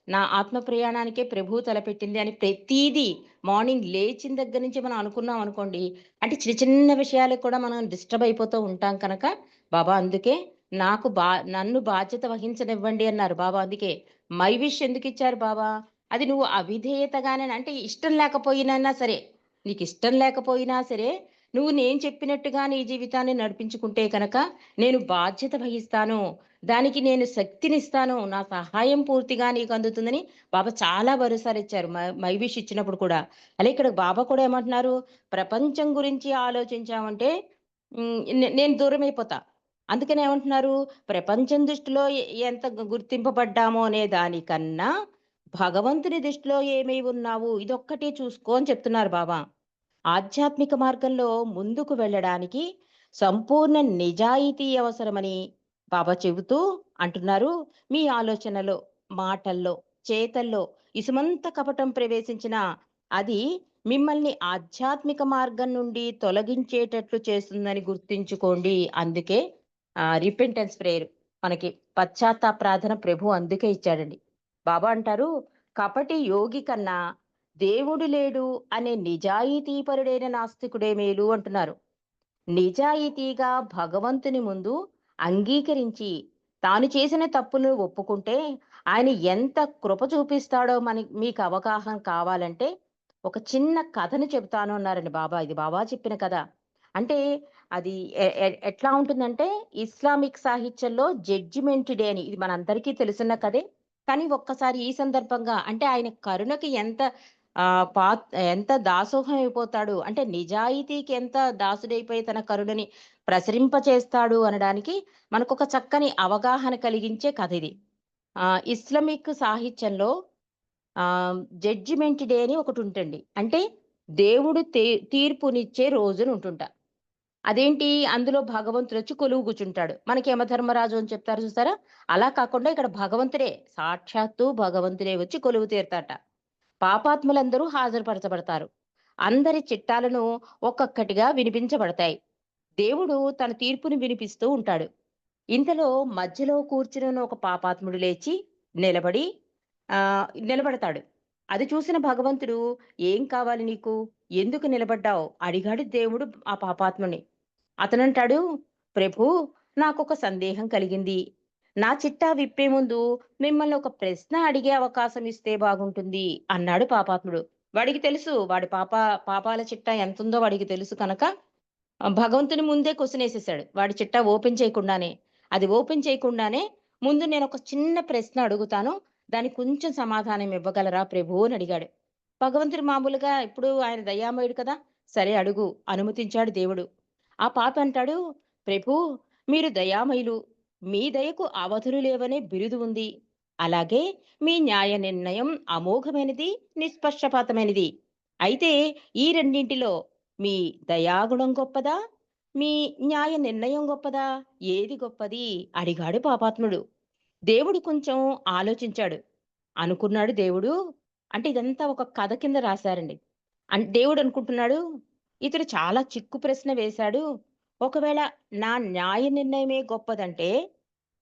నా ఆత్మ ప్రయాణానికే ప్రభువు తలపెట్టింది అని ప్రతీదీ మార్నింగ్ లేచిన దగ్గర నుంచి మనం అనుకున్నాం అనుకోండి, అంటే చిన్న చిన్న విషయాలకు కూడా మనం డిస్టర్బ్ అయిపోతూ ఉంటాం కనుక బాబా అందుకే నన్ను బాధ్యత వహించనివ్వండి అన్నారు బాబా. అందుకే మై విష్ ఎందుకు ఇచ్చారు బాబా? అది నువ్వు అవిధేయతగానే, అంటే ఇష్టం లేకపోయినా సరే నీకు ఇష్టం లేకపోయినా సరే నువ్వు నేను చెప్పినట్టుగా నీ జీవితాన్ని నడిపించుకుంటే కనుక నేను బాధ్యత వహిస్తాను, దానికి నేను శక్తినిస్తాను, నా సహాయం పూర్తిగా నీకు అందుతుందని బాబా చాలా భరోసాలు ఇచ్చారు. మైవిష్ ఇచ్చినప్పుడు కూడా. అలా ఇక్కడ బాబా కూడా ఏమంటున్నారు, ప్రపంచం గురించి ఆలోచించామంటే నేను దూరం అయిపోతా. అందుకని ఏమంటున్నారు, ప్రపంచం దృష్టిలో ఎంత గుర్తింపబడ్డామో అనే దానికన్నా భగవంతుని దృష్టిలో ఏమై ఉన్నావు ఇదొక్కటే చూసుకో అని చెప్తున్నారు బాబా. ఆధ్యాత్మిక మార్గంలో ముందుకు వెళ్ళడానికి సంపూర్ణ నిజాయితీ అవసరమని బాబా చెబుతూ అంటున్నారు, మీ ఆలోచనలో, మాటల్లో, చేతల్లో ఇసుమంత కపటం ప్రవేశించిన అది మిమ్మల్ని ఆధ్యాత్మిక మార్గం నుండి తొలగించేటట్లు చేస్తుందని గుర్తించుకోండి. అందుకే రిపెంటెన్స్ ప్రేయర్ మనకి పశ్చాత్తాప ప్రార్థన ప్రభు అందుకే ఇచ్చాడండి. బాబా అంటారు, కపటి యోగి కన్నా దేవుడు లేడు అనే నిజాయితీపరుడైన నాస్తికుడే మేలు అంటున్నారు. నిజాయితీగా భగవంతుని ముందు అంగీకరించి తాను చేసిన తప్పులను ఒప్పుకుంటే ఆయన ఎంత కృప చూపిస్తాడో మీకు అవగాహన కావాలంటే ఒక చిన్న కథను చెబుతాను అన్నారండి బాబా. ఇది బాబా చెప్పిన కథ. అంటే అది ఎట్లా ఉంటుందంటే, ఇస్లామిక్ సాహిత్యంలో జడ్జిమెంట్ డే అని, ఇది మనందరికీ తెలిసిన కథే. కానీ ఒక్కసారి ఈ సందర్భంగా అంటే ఆయన కరుణకి ఎంత దాసోహం అయిపోతాడు అంటే, నిజాయితీకి ఎంత దాసుడైపోయి తన కరుణని ప్రసరింపచేస్తాడు అనడానికి మనకు ఒక చక్కని అవగాహన కలిగించే కథ ఇది. ఇస్లామిక్ సాహిత్యంలో జడ్జిమెంట్ డే అని ఒకటి ఉంటుంది. అంటే దేవుడు తీర్పునిచ్చే రోజును ఉంటుంట. అదేంటి, అందులో భగవంతుడు వచ్చి కొలువు కూర్చుంటాడు. మనకి యమధర్మరాజు అని చెప్తారు చూసారా, అలా కాకుండా ఇక్కడ భగవంతుడే, సాక్షాత్తు భగవంతుడే వచ్చి కొలువు తీరుతాట. పాపాత్ములందరూ హాజరుపరచబడతారు. అందరి చిట్టాలను ఒక్కొక్కటిగా వినిపించబడతాయి. దేవుడు తన తీర్పుని వినిపిస్తూ ఉంటాడు. ఇంతలో మధ్యలో కూర్చుని ఒక పాపాత్ముడు లేచి నిలబడతాడు. అది చూసిన భగవంతుడు, ఏం కావాలి నీకు, ఎందుకు నిలబడ్డావు అడిగాడు దేవుడు ఆ పాపాత్ముని. అతనంటాడు, ప్రభు, నాకొక సందేహం కలిగింది. నా చిట్టా విప్పే ముందు మిమ్మల్ని ఒక ప్రశ్న అడిగే అవకాశం ఇస్తే బాగుంటుంది అన్నాడు పాపాత్ముడు. వాడికి తెలుసు వాడి పాపాల చిట్టా ఎంతుందో వాడికి తెలుసు కనుక భగవంతుని ముందే క్వశ్చన్ వేసేసాడు. వాడి చిట్టా ఓపెన్ చేయకుండానే. అది ఓపెన్ చేయకుండానే ముందు నేను ఒక చిన్న ప్రశ్న అడుగుతాను, దానికి కొంచెం సమాధానం ఇవ్వగలరా ప్రభు అని అడిగాడు. భగవంతుడు మామూలుగా ఇప్పుడు ఆయన దయామయుడు కదా, సరే అడుగు అనుమతించాడు దేవుడు. ఆ పాప అంటాడు, ప్రభు, మీరు దయామయులు, మీ దయకు అవధులు లేవనే బిరుదు ఉంది. అలాగే మీ న్యాయ నిర్ణయం అమోఘమైనది, నిష్పక్షపాతమైనది. అయితే ఈ రెండింటిలో మీ దయాగుణం గొప్పదా, మీ న్యాయ నిర్ణయం గొప్పదా, ఏది గొప్పది అడిగాడు పాపాత్ముడు. దేవుడు కొంచెం ఆలోచించాడు. అనుకున్నాడు దేవుడు, అంటే ఇదంతా ఒక కథ కింద రాశారండి. దేవుడు అనుకుంటున్నాడు, ఇతడు చాలా చిక్కు ప్రశ్న వేశాడు. ఒకవేళ నా న్యాయ నిర్ణయమే గొప్పదంటే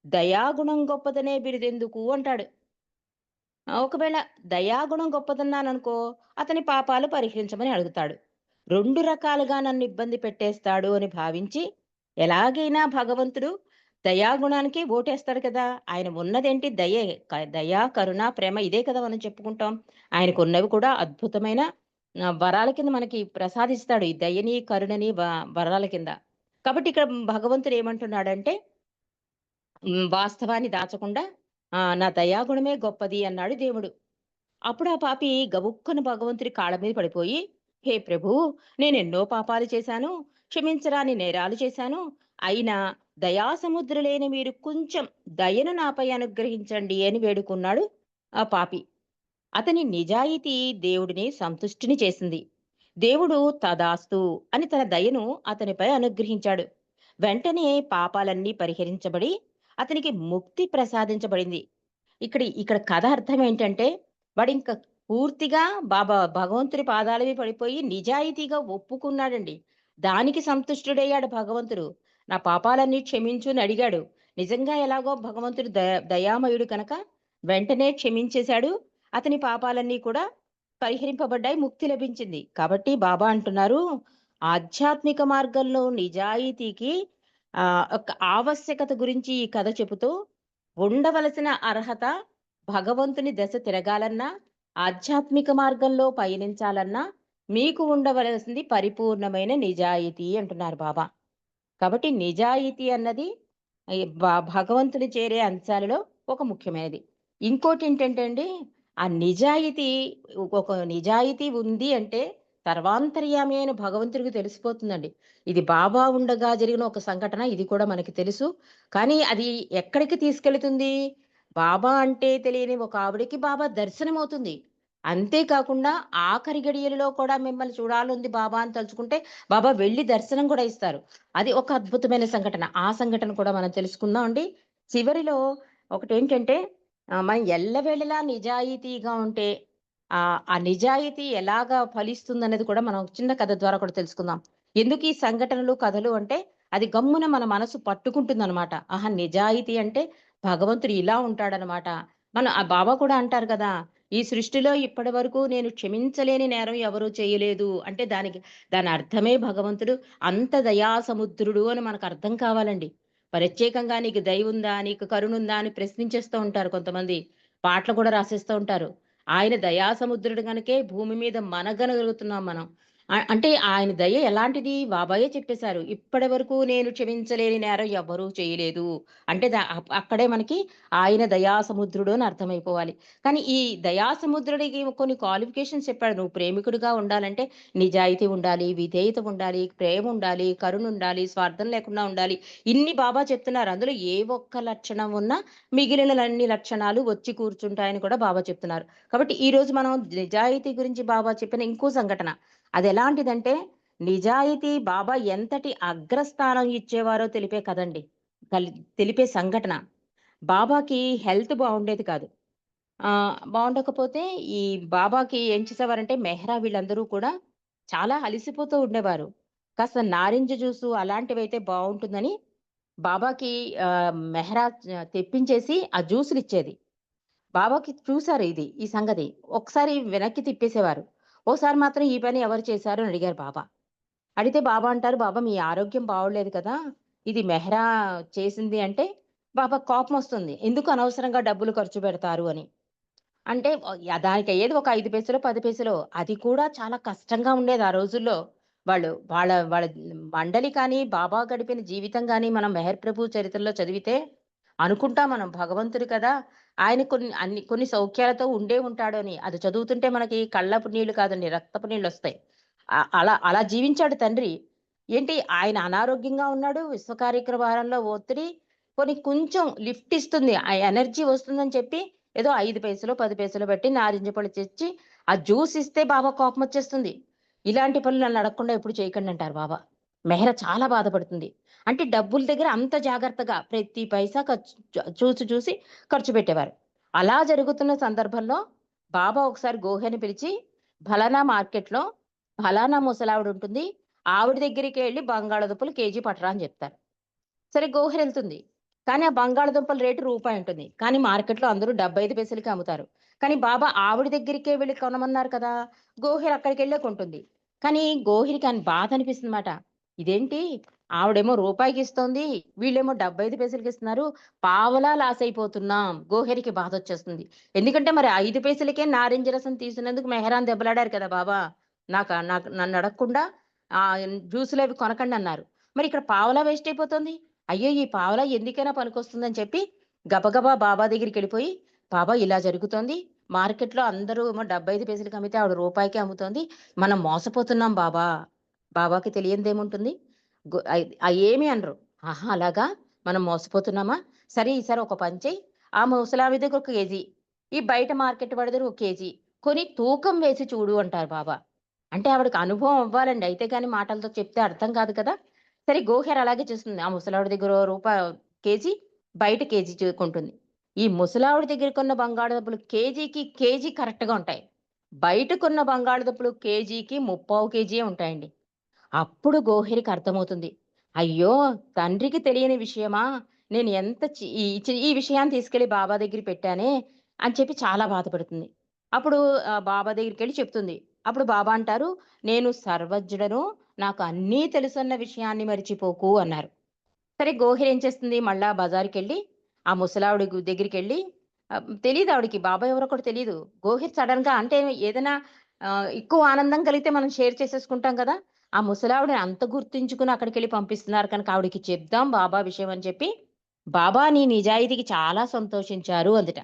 దయాగుణం గొప్పదనే బిరుదెందుకు అంటాడు. ఒకవేళ దయాగుణం గొప్పదన్నాననుకో, అతని పాపాలు పరిహరించమని అడుగుతాడు. 2 రకాలుగా నన్ను ఇబ్బంది పెట్టేస్తాడు అని భావించి, ఎలాగైనా భగవంతుడు దయాగుణానికి ఓటేస్తాడు కదా. ఆయన ఉన్నదేంటి, దయ, కరుణ, ప్రేమ, ఇదే కదా మనం చెప్పుకుంటాం. ఆయనకు ఉన్నవి కూడా అద్భుతమైన వరాల కింద మనకి ప్రసాదిస్తాడు, ఈ దయని కరుణని వరాల కింద. కాబట్టి ఇక్కడ భగవంతుడు ఏమంటున్నాడంటే, వాస్తవాన్ని దాచకుండా నా దయాగుణమే గొప్పది అన్నాడు దేవుడు. అప్పుడు ఆ పాపి గబుక్కున భగవంతుడి కాళ్ళ మీద పడిపోయి, హే ప్రభు, నేనెన్నో పాపాలు చేశాను, క్షమించరాని నేరాలు చేశాను, అయినా దయాసముద్రులైన మీరు కొంచెం దయను నాపై అనుగ్రహించండి అని వేడుకున్నాడు ఆ పాపి. అతని నిజాయితీ దేవుడిని సంతుష్టిని చేసింది. దేవుడు తదాస్తు అని తన దయను అతనిపై అనుగ్రహించాడు. వెంటనే పాపాలన్నీ పరిహరించబడి అతనికి ముక్తి ప్రసాదించబడింది. ఇక్కడ కథ అర్థం ఏంటంటే, వాడు ఇంకా పూర్తిగా భగవంతుడి పాదాల మీద పడిపోయి నిజాయితీగా ఒప్పుకున్నాడండి. దానికి సంతుష్టుడయ్యాడు భగవంతుడు. నా పాపాలన్నీ క్షమించు అని అడిగాడు. నిజంగా ఎలాగో భగవంతుడు దయామయుడు కనుక వెంటనే క్షమించేశాడు. అతని పాపాలన్నీ కూడా పరిహరింపబడ్డాయి, ముక్తి లభించింది. కాబట్టి బాబా అంటున్నారు, ఆధ్యాత్మిక మార్గంలో నిజాయితీకి ఒక ఆవశ్యకత గురించి ఈ కథ చెబుతూ, ఉండవలసిన అర్హత భగవంతుని దశ తిరగాలన్నా, ఆధ్యాత్మిక మార్గంలో పయనించాలన్నా మీకు ఉండవలసింది పరిపూర్ణమైన నిజాయితీ అంటున్నారు బాబా. కాబట్టి నిజాయితీ అన్నది ఈ భగవంతుని చేరే అంశాలలో ఒక ముఖ్యమైనది. ఇంకోటి ఏంటంటే అండి, ఆ నిజాయితీ ఒక నిజాయితీ ఉంది అంటే సర్వాంతర్యామి అయిన భగవంతుడికి తెలిసిపోతుందండి. ఇది బాబా ఉండగా జరిగిన ఒక సంఘటన, ఇది కూడా మనకి తెలుసు. కానీ అది ఎక్కడికి తీసుకెళ్తుంది? బాబా అంటే తెలియని ఒక ఆవిడకి బాబా దర్శనమవుతుంది. అంతేకాకుండా ఆఖరి గడియలలో కూడా మిమ్మల్ని చూడాలుంది బాబా అని తలుచుకుంటే బాబా వెళ్లి దర్శనం కూడా ఇస్తారు. అది ఒక అద్భుతమైన సంఘటన. ఆ సంఘటన కూడా మనం తెలుసుకుందాం అండి. చివరిలో ఒకటేంటంటే మనం ఎల్లవేళలా నిజాయితీగా ఉంటే ఆ నిజాయితీ ఎలాగా ఫలిస్తుందనేది కూడా మనం ఒక చిన్న కథ ద్వారా కూడా తెలుసుకుందాం. ఎందుకు ఈ సంఘటనలు, కథలు అంటే అది గమ్మున మన మనసు పట్టుకుంటుందన్నమాట. ఆహా! నిజాయితీ అంటే భగవంతుడు ఇలా ఉంటాడనమాట. ఆ బాబా కూడా అంటారు కదా! ఈ సృష్టిలో ఇప్పటి వరకు నేను క్షమించలేని నేరం ఎవరు చేయలేదు అంటే దాని అర్థమే భగవంతుడు అంత దయా సముద్రుడు అని మనకు అర్థం కావాలండి. ప్రత్యేకంగా నీకు దయ ఉందా, నీకు కరుణ ఉందా అని ప్రశ్నించేస్తూ ఉంటారు కొంతమంది. పాటలు కూడా రాసేస్తూ ఉంటారు. ఆయన దయా సముద్రుడు గనుకే భూమి మీద మనగనగలుగుతున్నాం మనం. అంటే ఆయన దయ ఎలాంటిది బాబాయే చెప్పేశారు. ఇప్పటి వరకు నేను క్షమించలేని నేరం ఎవ్వరూ చేయలేదు. అంటే అక్కడే మనకి ఆయన దయా సముద్రుడు అని అర్థమైపోవాలి. కానీ ఈ దయా సముద్రుడికి కొన్ని క్వాలిఫికేషన్స్ చెప్పాడు. నువ్వు ప్రేమికుడిగా ఉండాలంటే నిజాయితీ ఉండాలి, విధేయత ఉండాలి, ప్రేమ ఉండాలి, కరుణ ఉండాలి, స్వార్థం లేకుండా ఉండాలి. ఇన్ని బాబా చెప్తున్నారు. అందులో ఏ ఒక్క లక్షణం ఉన్నా మిగిలిన అన్ని లక్షణాలు వచ్చి కూర్చుంటాయని కూడా బాబా చెప్తున్నారు. కాబట్టి ఈ రోజు మనం నిజాయితీ గురించి బాబా చెప్పిన ఇంకో సంఘటన. అది ఎలాంటిదంటే నిజాయితీ బాబా ఎంతటి అగ్రస్థానం ఇచ్చేవారో తెలిపే కదండి. తెలిపే సంఘటన. బాబాకి హెల్త్ బాగుండేది కాదు. బాగుండకపోతే ఈ బాబాకి ఏం చేసేవారంటే మెహ్రా వీళ్ళందరూ కూడా చాలా అలిసిపోతూ ఉండేవారు. కాస్త నారింజ జ్యూసు అలాంటివైతే బావుంటుందని బాబాకి మెహ్రా తెప్పించేసి ఆ జ్యూసులిచ్చేది. బాబాకి చూసారు ఈ సంగతి. ఒకసారి వెనక్కి తిప్పేసేవారు. ఓసారి మాత్రం ఈ పని ఎవరు చేశారు అని అడిగారు బాబా. అడిగితే బాబా అంటారు, "బాబా మీ ఆరోగ్యం బాగోలేదు కదా! ఇది మెహ్రా చేసింది" అంటే బాబాకి కోపమొస్తుంది. ఎందుకు అనవసరంగా డబ్బులు ఖర్చు పెడతారు అని. అంటే దానికయ్యేది ఒక 5 పైసలో, 10 పైసలో. అది కూడా చాలా కష్టంగా ఉండేది ఆ రోజుల్లో. వాళ్ళ వాళ్ళ మండలి కానీ, బాబా గడిపిన జీవితం గాని మనం మెహర్ ప్రభు చరిత్రలో చదివితే అనుకుంటాం మనం భగవంతుడు కదా! ఆయన కొన్ని సౌఖ్యాలతో ఉండే ఉంటాడు అని. అది చదువుతుంటే మనకి కళ్ళపు నీళ్లు కాదండి, రక్తపు నీళ్లొస్తాయి. అలా అలా జీవించాడు తండ్రి. ఏంటి ఆయన అనారోగ్యంగా ఉన్నాడు. విశ్వ కార్యక్రమాలలో ఒత్తిడి కొంచెం లిఫ్ట్ ఇస్తుంది. ఆ ఎనర్జీ వస్తుందని చెప్పి ఏదో 5 పైసలో, 10 పైసలో పెట్టి నారింజ పళ్ళు తెచ్చి ఆ జ్యూస్ ఇస్తే బాబా కోపమొచ్చేస్తుంది. ఇలాంటి పనులు నన్ను అడగకుండా ఎప్పుడు చేయకండి అంటారు బాబా. మెహర చాలా బాధపడుతుంది. అంటే డబ్బుల దగ్గర అంత జాగ్రత్తగా ప్రతి పైసా చూసి ఖర్చు పెట్టేవారు. అలా జరుగుతున్న సందర్భంలో బాబా ఒకసారి గోహెని పిలిచి ఫలానా మార్కెట్‌లో ఫలానా ముసలావిడుంటుంది. ఆవిడ దగ్గరికెళ్ళి బంగాళాదుంపలు కేజీ పట్టరా అని చెప్తారు. సరే గోహరెళ్తుంది. కానీ ఆ బంగాళాదుంపల రేటు రూపాయి ఉంటుంది. కానీ మార్కెట్‌లో అందరూ 75 పైసలకి అమ్ముతారు. కానీ బాబా ఆవిడ దగ్గరికే వెళ్లి కొనమన్నారు కదా! గోహెర్ అక్కడికెళ్ళే కొంటుంది. కానీ గోహెర్‌కి బాధ అనిపిస్తుందన్నమాట. ఇదేంటి ఆవిడేమో రూపాయికి ఇస్తోంది. వీళ్ళేమో 75 పైసలకి ఇస్తున్నారు. పావలా లాస్ అయిపోతున్నాం. గోహెర్‌కి బాధొచ్చేస్తుంది. ఎందుకంటే మరి 5 పైసలకే నారింజ రసం తీసినందుకు మెహరాన్ దెబ్బలాడారు కదా బాబా! నాకు నన్ను అడగకుండా జ్యూసులవి కొనకండి అన్నారు. మరి ఇక్కడ పావలా వేస్ట్ అయిపోతుంది. అయ్యో! ఈ పావలా ఎందుకైనా పనికొస్తుందని చెప్పి గబగబా బాబా దగ్గరికెళ్ళిపోయి, "బాబా ఇలా జరుగుతోంది. మార్కెట్‌లో అందరూ ఏమో 75 పైసలకి అమ్మితే ఆవిడ రూపాయికే అమ్ముతోంది. మనం మోసపోతున్నాం బాబా." బాబాకి తెలియనిదేముంటుంది? ఏమి అనరు. "ఆహా! అలాగా? మనం మోసపోతున్నామా? సరే ఈసారి ఒక పని చెయ్యి. ఆ ముసలావిడ దగ్గర ఒక కేజీ, ఈ బయట మార్కెట్ వాడి దగ్గర ఒక కేజీ కొని తూకం వేసి చూడు" అంటారు బాబా. అంటే ఆవిడకి అనుభవం అవ్వాలండి. అయితే గాని మాటలతో చెప్తే అర్థం కాదు కదా! సరే గోహెర్ అలాగే చేస్తుంది. ఆ ముసలావిడ దగ్గర కేజీ, బయట కేజీ కొంటుంది. ఈ ముసలావిడ దగ్గర కొన్న బంగాళదుంపలు కేజీకి కేజీ కరెక్ట్‌గా ఉంటాయి. బయట కొన్న బంగాళదుంపలు కేజీకి ముప్పావు కేజీయే ఉంటాయండి. అప్పుడు గోహెరికి అర్థమవుతుంది. అయ్యో! తండ్రికి తెలియని విషయమా? నేను ఎంత ఈ విషయాన్ని తీసుకెళ్ళి బాబా దగ్గర పెట్టానే అని చెప్పి చాలా బాధపడుతుంది. అప్పుడు బాబా దగ్గరికెళ్ళి చెప్తుంది. అప్పుడు బాబా అంటారు, "నేను సర్వజ్ఞుడను. నాకు అన్నీ తెలుసన్న విషయాన్ని మరిచిపోకు" అన్నారు. సరే గోహెర్ ఏం చేస్తుంది మళ్ళా బజారుకెళ్ళి ఆ ముసలావిడ దగ్గరికెళ్ళి తెలీదు ఆవిడకి బాబా ఎవరో కూడా తెలీదు. గోహెర్ సడెన్‌గా అంటే ఏదైనా ఎక్కువ ఆనందం కలిగితే మనం షేర్ చేసేసుకుంటాం కదా! ఆ ముసలావిడని అంత గుర్తుంచుకుని అక్కడికెళ్ళి పంపిస్తున్నారు కనుక ఆవిడకి చెప్దాం బాబా విషయం అని చెప్పి, బాబా నీ నిజాయితీకి చాలా సంతోషించారు అందుట.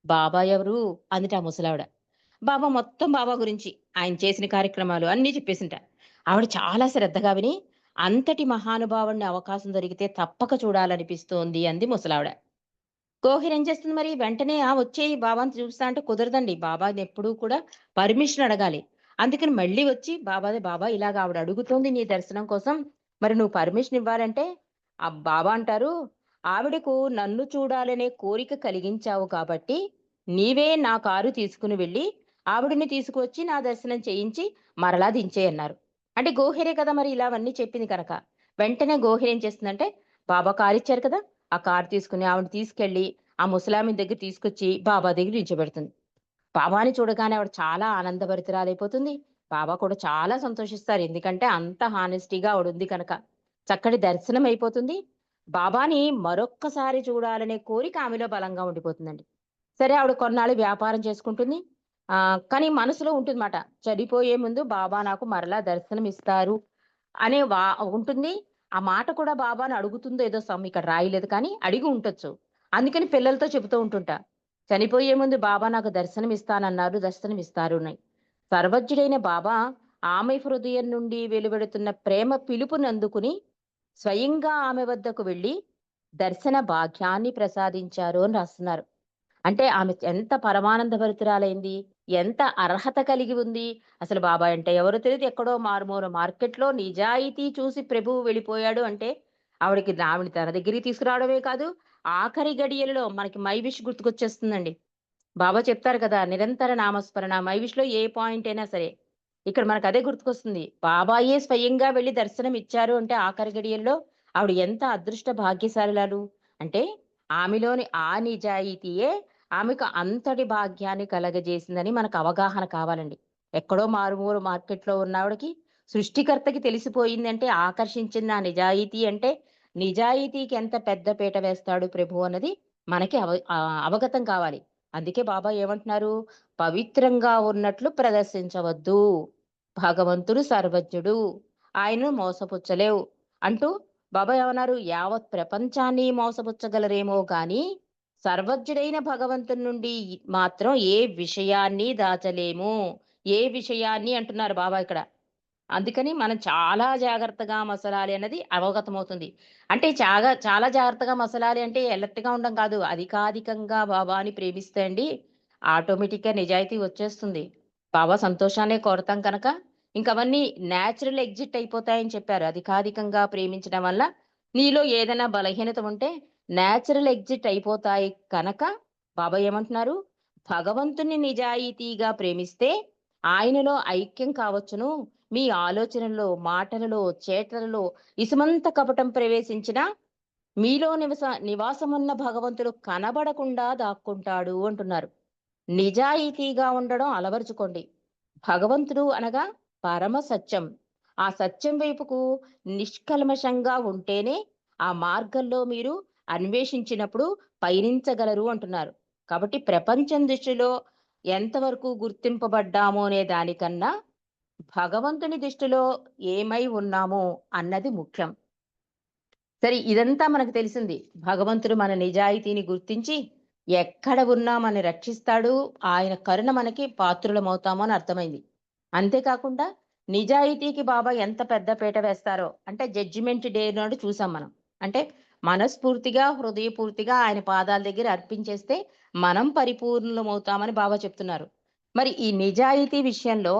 బాబా ఎవరు? అందుట ఆ ముసలావిడ. బాబా మొత్తం బాబా గురించి, ఆయన చేసిన కార్యక్రమాలు అన్నీ చెప్పేసింట. ఆవిడ చాలా శ్రద్ధగా విని, అంతటి మహానుభావుడిని అవకాశం దొరికితే తప్పక చూడాలనిపిస్తోంది అంది ముసలావిడ. కోహిర్ ఏం చేస్తుంది మరి వెంటనే వచ్చేయి బాబాని చూస్తా అంటే కుదరదండి. బాబాని ఎప్పుడూ కూడా పర్మిషన్ అడగాలి. అందుకని మళ్ళీ వచ్చి బాబా ఇలాగ ఆవిడ అడుగుతోంది నీ దర్శనం కోసం. మరి నువ్వు పర్మిషన్ ఇవ్వాలంటే ఆ బాబా అంటారు, ఆవిడకు నన్ను చూడాలనే కోరిక కలిగించావు కాబట్టి నీవే నా కారు తీసుకుని వెళ్ళి ఆవిడని తీసుకువచ్చి నా దర్శనం చేయించి మరలా దించేయన్నారు. అంటే గోహిరే కదా మరి ఇలా అవన్నీ చెప్పింది కనుక. వెంటనే గోహిర్ ఏం చేస్తుందంటే బాబా కారు ఇచ్చారు కదా! ఆ కారు తీసుకుని ఆవిడని తీసుకెళ్ళి ఆ ముసలామె దగ్గర తీసుకొచ్చి బాబా దగ్గర నిల్చోబెడుతుంది. బాబాని చూడగానే ఆవిడ చాలా ఆనందభరితురాలైపోతుంది. బాబా కూడా చాలా సంతోషిస్తారు. ఎందుకంటే అంత హానెస్టీగా ఆవిడుంది కనుక. చక్కటి దర్శనం అయిపోతుంది. బాబాని మరొక్కసారి చూడాలనే కోరిక ఆమెలో బలంగా ఉండిపోతుందండి. సరే ఆవిడ కొన్నాళ్ళు వ్యాపారం చేసుకుంటుంది. కానీ మనసులో ఉంటుందన్నమాట. చనిపోయే ముందు బాబా నాకు మరలా దర్శనం ఇస్తారు అనే ఉంటుంది. ఆ మాట కూడా బాబాని అడుగుతుందో ఏదో ఇక్కడ రాయలేదు కానీ అడిగి ఉండొచ్చు. అందుకని పిల్లలతో చెబుతూ ఉంటుంటా. చనిపోయే ముందు బాబా నాకు దర్శనం ఇస్తానన్నారు, దర్శనం ఇస్తారు అని. సర్వజ్ఞుడైన బాబా ఆమె హృదయం నుండి వెలువడుతున్న ప్రేమ పిలుపునందుకుని స్వయంగా ఆమె వద్దకు వెళ్లి దర్శన భాగ్యాన్ని ప్రసాదించారు అని రాస్తున్నారు. అంటే ఆమె ఎంత పరమానంద భరితురాలైంది, ఎంత అర్హత కలిగి ఉంది. అసలు బాబా అంటే ఎవరో తెలియదు. ఎక్కడో మారుమూల మార్కెట్‌లో నిజాయితీ చూసి ప్రభువు వెళ్ళిపోయాడు అంటే, ఆవిడని తన దగ్గరికి తీసుకురావడమే కాదు, ఆఖరి గడియలలో మనకి 'మై విష్' గుర్తుకొచ్చేస్తుందండి. బాబా చెప్తారు కదా! నిరంతర నామస్మరణ. 'మై విష్‌లో' ఏ పాయింట్ అయినా సరే. ఇక్కడ మనకదే గుర్తుకొస్తుంది. బాబాయే స్వయంగా వెళ్లి దర్శనం ఇచ్చారు అంటే ఆఖరి గడియల్లో ఆవిడ ఎంత అదృష్ట భాగ్యశాలురాలు. అంటే ఆమెలోని ఆ నిజాయితీయే ఆమెకు అంతటి భాగ్యాన్ని కలగజేసిందని మనకు అవగాహన కావాలండి. ఎక్కడో మారుమూల మార్కెట్‌లో ఉన్నావిడకి సృష్టికర్తకి తెలిసిపోయిందంటే ఆకర్షించింది ఆ నిజాయితీ అంటే, నిజాయితీకి ఎంత పెద్ద పీట వేస్తాడు ప్రభువు అన్నది మనకి అవగతం కావాలి. అందుకే బాబా ఏమంటున్నారు? పవిత్రంగా ఉన్నట్లు ప్రదర్శించవద్దు. భగవంతుడు సర్వజ్ఞుడు. ఆయనను మోసపుచ్చలేవు అంటూ బాబా ఏమన్నారు? యావత్ ప్రపంచాన్ని మోసపుచ్చగలరేమో గాని సర్వజ్ఞుడైన భగవంతుని నుండి మాత్రం ఏ విషయాన్ని దాచలేము. ఏ విషయాన్ని అంటున్నారు బాబా ఇక్కడ. అందుకని మనం చాలా జాగ్రత్తగా మసలాలి అన్నది అవగతమవుతుంది. అంటే చాలా జాగ్రత్తగా మసలాలి అంటే ఎలర్ట్‌గా ఉండడం కాదు. అధికాధికంగా బాబాని ప్రేమిస్తే అండి ఆటోమేటిక్‌గా నిజాయితీ వచ్చేస్తుంది. బాబా సంతోషాన్నే కోరతాం కనుక ఇంకవన్నీ నేచురల్ ఎగ్జిట్ అయిపోతాయని చెప్పారు. అధికాధికంగా ప్రేమించడం వల్ల నీలో ఏదైనా బలహీనత ఉంటే నేచురల్ ఎగ్జిట్ అయిపోతాయి కనుక బాబా ఏమంటున్నారు? భగవంతుని నిజాయితీగా ప్రేమిస్తే ఆయనలో ఐక్యం కావచ్చును. మీ ఆలోచనల్లో, మాటలలో, చేతలలో ఇసుమంత కపటం ప్రవేశించినా మీలో నివాసమున్న భగవంతుడు కనబడకుండా దాక్కుంటాడు అంటున్నారు. నిజాయితీగా ఉండడం అలవరుచుకోండి. భగవంతుడు అనగా పరమ సత్యం. ఆ సత్యం వైపుకు నిష్కల్మషంగా ఉంటేనే ఆ మార్గంలో మీరు అన్వేషించినప్పుడు పయనించగలరు అంటున్నారు. కాబట్టి ప్రపంచం దృష్టిలో ఎంతవరకు గుర్తింపబడ్డామో అనే దానికన్నా భగవంతుని దృష్టిలో ఏమై ఉన్నామో అన్నది ముఖ్యం. సరే ఇదంతా మనకు తెలిసింది. భగవంతుడు మన నిజాయితీని గుర్తించి ఎక్కడ ఉన్నా మనని రక్షిస్తాడు. ఆయన కరుణ మనకి పాత్రులమవుతామో అని అర్థమైంది. అంతేకాకుండా నిజాయితీకి బాబా ఎంత పెద్ద పీట వేస్తారో అంటే జడ్జిమెంట్ డే నాడు చూసాం మనం. అంటే మనస్ఫూర్తిగా, హృదయపూర్తిగా ఆయన పాదాల దగ్గర అర్పించేస్తే మనం పరిపూర్ణులమవుతామని బాబా చెప్తున్నారు. మరి ఈ నిజాయితీ విషయంలో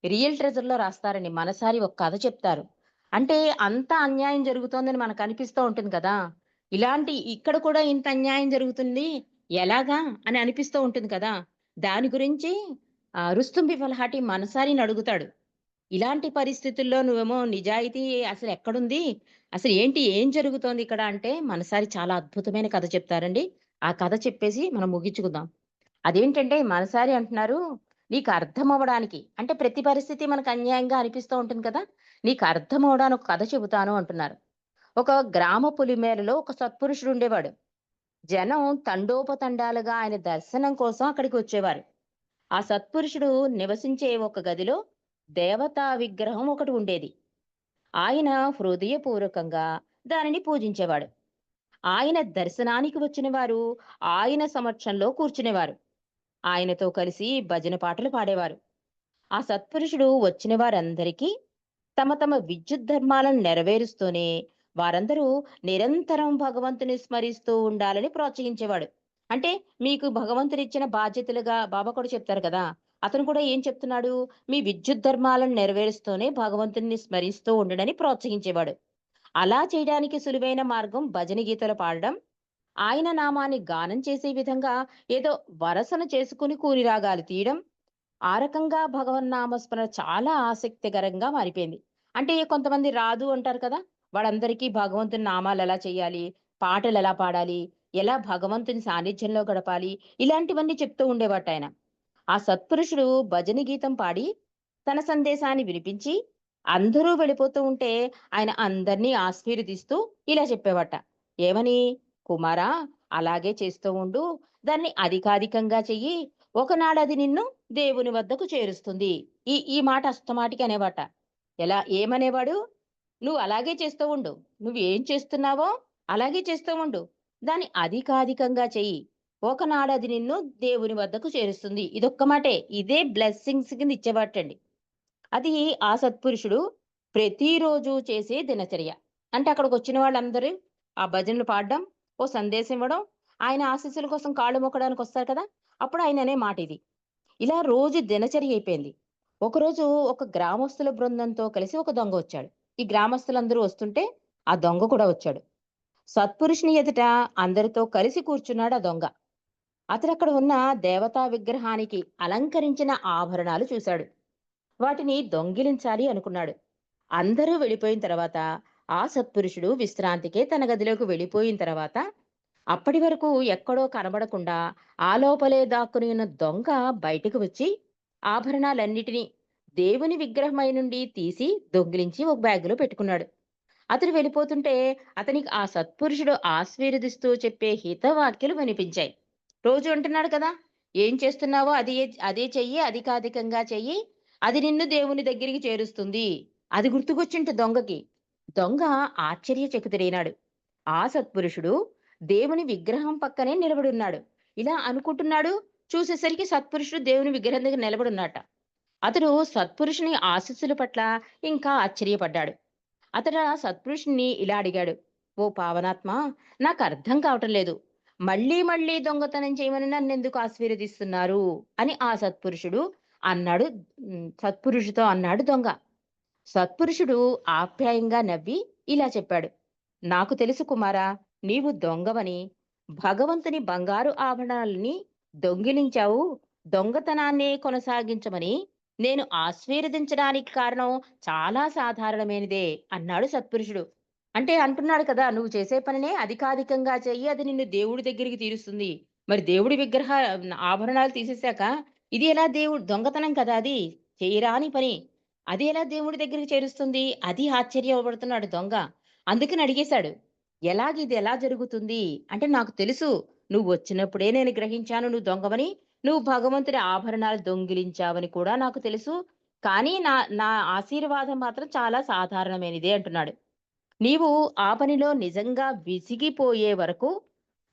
రియల్ ట్రెజర్‌లో రాస్తారండి. మనసారి ఒక కథ చెప్తారు. అంటే అంత అన్యాయం జరుగుతోందని మనకు అనిపిస్తూ ఉంటుంది కదా! ఇక్కడ కూడా ఇంత అన్యాయం జరుగుతుంది. ఎలాగా? అని అనిపిస్తూ ఉంటుంది కదా! దాని గురించి రుస్తుం బిఫల్హాటి మనసారిని అడుగుతాడు. ఇలాంటి పరిస్థితుల్లో నువ్వేమో నిజాయితీ అసలు ఎక్కడుంది? అసలు ఏం జరుగుతోంది ఇక్కడ? అంటే మనసారి చాలా అద్భుతమైన కథ చెప్తారండి. ఆ కథ చెప్పేసి మనం ముగించుకుందాం. అదేంటంటే మనసారి అంటున్నారు, "నీకు అర్థమవ్వడానికి" అంటే ప్రతి పరిస్థితి మనకు అన్యాయంగా అనిపిస్తూ ఉంటుంది కదా! "నీకు అర్థమవ్వడానికి ఒక కథ చెబుతాను" అంటున్నారు. ఒక గ్రామ పొలిమేరలో ఒక సత్పురుషుడు ఉండేవాడు. జనం తండోపతండాలుగా ఆయన దర్శనం కోసం అక్కడికి వచ్చేవారు. ఆ సత్పురుషుడు నివసించే ఒక గదిలో దేవతా విగ్రహం ఒకటి ఉండేది. ఆయన హృదయపూర్వకంగా దానిని పూజించేవాడు. ఆయన దర్శనానికి వచ్చిన వారు ఆయన సమక్షంలో కూర్చునేవారు. ఆయనతో కలిసి భజన పాటలు పాడేవారు. ఆ సత్పురుషుడు వచ్చిన వారందరికీ తమ తమ విద్యుత్ ధర్మాలను నెరవేరుస్తూనే వారందరూ నిరంతరం భగవంతుని స్మరిస్తూ ఉండాలని ప్రోత్సహించేవాడు. అంటే మీకు భగవంతుడు ఇచ్చిన బాధ్యతలుగా బాబా కూడా చెప్తారు కదా, అతను కూడా ఏం చెప్తున్నాడు, మీ విద్యుత్ ధర్మాలను నెరవేరుస్తూనే భగవంతుని స్మరిస్తూ ఉండడని ప్రోత్సహించేవాడు. అలా చేయడానికి సులువైన మార్గం భజన గీతలు పాడడం, ఆయన నామాన్ని గానం చేసే విధంగా ఏదో వరసను చేసుకుని కూని రాగాలు తీయడం. ఆ రకంగా భగవన్నామస్మరణ చాలా ఆసక్తికరంగా మారిపోయింది. అంటే కొంతమంది రాదు అంటారు కదా, వాళ్ళందరికీ భగవంతుని నామాలు ఎలా చేయాలి, పాటలు ఎలా పాడాలి, ఎలా భగవంతుని సాన్నిధ్యంలో గడపాలి, ఇలాంటివన్నీ చెప్తూ ఉండేవాట ఆయన. ఆ సత్పురుషుడు భజన గీతం పాడి తన సందేశాన్ని వినిపించి అందరూ వెళ్ళిపోతూ ఉంటే ఆయన అందరినీ ఆశీర్వదిస్తూ ఇలా చెప్పేవాట. ఏమని? కుమారా, అలాగే చేస్తూ ఉండు, దాన్ని అధికాధికంగా చెయ్యి, ఒకనాడు అది నిన్ను దేవుని వద్దకు చేరుస్తుంది. ఈ ఈ మాట అస్తమాటికి అనేవాట. ఎలా ఏమనేవాడు? నువ్వు అలాగే చేస్తూ ఉండు, నువ్వు ఏం చేస్తున్నావో అలాగే చేస్తూ ఉండు, దాన్ని అధికాధికంగా చెయ్యి, ఒకనాడు అది నిన్ను దేవుని వద్దకు చేరుస్తుంది. ఇదొక్క మాటే, ఇదే బ్లెస్సింగ్స్ కింద ఇచ్చేవాటండి. అది ఆ సత్పురుషుడు ప్రతిరోజు చేసే దినచర్య. అంటే అక్కడికి వచ్చిన వాళ్ళందరూ ఆ భజనలు పాడడం, ఓ సందేశం ఇవ్వడం, ఆయన ఆశీస్సుల కోసం కాళ్ళు మొక్కడానికి వస్తారు కదా, అప్పుడు ఆయన అనే మాట ఇది. ఇలా రోజు దినచర్య అయిపోయింది. ఒకరోజు ఒక గ్రామస్తుల బృందంతో కలిసి ఒక దొంగ వచ్చాడు. ఈ గ్రామస్తులందరూ వస్తుంటే ఆ దొంగ కూడా వచ్చాడు. సత్పురుషుని ఎదుట అందరితో కలిసి కూర్చున్నాడు ఆ దొంగ. అతడు అక్కడ ఉన్న దేవతా విగ్రహానికి అలంకరించిన ఆభరణాలు చూశాడు. వాటిని దొంగిలించాలి అనుకున్నాడు. అందరూ వెళ్ళిపోయిన తర్వాత ఆ సత్పురుషుడు విశ్రాంతికే తన గదిలోకి వెళ్ళిపోయిన తర్వాత అప్పటి వరకు ఎక్కడో కనబడకుండా ఆ లోపలే దాక్కుని ఉన్న దొంగ బయటకు వచ్చి ఆభరణాలన్నిటినీ దేవుని విగ్రహమై నుండి తీసి దొంగిలించి ఒక బ్యాగులో పెట్టుకున్నాడు. అతడు వెళ్ళిపోతుంటే అతనికి ఆ సత్పురుషుడు ఆశీర్వదిస్తూ చెప్పే హితవాక్యాలు వినిపించాయి. రోజు అంటున్నాడు కదా, ఏం చేస్తున్నావో అదే అదే చెయ్యి, అధికాధికంగా చెయ్యి, అది నిన్ను దేవుని దగ్గరికి చేరుస్తుంది. అది గుర్తుకొచ్చింట దొంగకి. దొంగ ఆశ్చర్యచకితుడైనాడు. ఆ సత్పురుషుడు దేవుని విగ్రహం పక్కనే నిలబడున్నాడు. ఇలా అనుకుంటున్నాడు, చూసేసరికి సత్పురుషుడు దేవుని విగ్రహం దగ్గర నిలబడున్నట. అతడు సత్పురుషుని ఆశీస్సుల పట్ల ఇంకా ఆశ్చర్యపడ్డాడు. అతడు ఆ సత్పురుషుణ్ణి ఇలా అడిగాడు, ఓ పావనాత్మ, నాకు అర్థం కావటం లేదు, మళ్ళీ మళ్ళీ దొంగతనం చేయమని నన్నెందుకు ఆశీర్వదిస్తున్నారు అని ఆ సత్పురుషుడు అన్నాడు. సత్పురుషుతో అన్నాడు దొంగ. సత్పురుషుడు ఆప్యాయంగా నవ్వి ఇలా చెప్పాడు, నాకు తెలుసు కుమారా, నీవు దొంగవని, భగవంతుని బంగారు ఆభరణాలని దొంగిలించావు, దొంగతనాన్నే కొనసాగించమని నేను ఆశీర్వదించడానికి కారణం చాలా సాధారణమైనదే అన్నాడు సత్పురుషుడు. అంటే అంటున్నాడు కదా, నువ్వు చేసే పనినే అధికాధికంగా చెయ్యి, అది నిన్ను దేవుడి దగ్గరికి తీరుస్తుంది. మరి దేవుడి విగ్రహ ఆభరణాలు తీసేశాక ఇది ఎలా దేవుడు దొంగతనం కదా, అది చేయరాని పని, అది ఎలా దేవుడి దగ్గరికి చేరుస్తుంది? అది ఆశ్చర్యపడుతున్నాడు దొంగ. అందుకని అడిగేశాడు, ఎలాగిది ఎలా జరుగుతుంది అంటే, నాకు తెలుసు, నువ్వు వచ్చినప్పుడే నేను గ్రహించాను నువ్వు దొంగవని, నువ్వు భగవంతుడి ఆభరణాలు దొంగిలించావని కూడా నాకు తెలుసు. కానీ నా నా ఆశీర్వాదం మాత్రం చాలా సాధారణమైనదే అంటున్నాడు. నీవు ఆ పనిలో నిజంగా విసిగిపోయే వరకు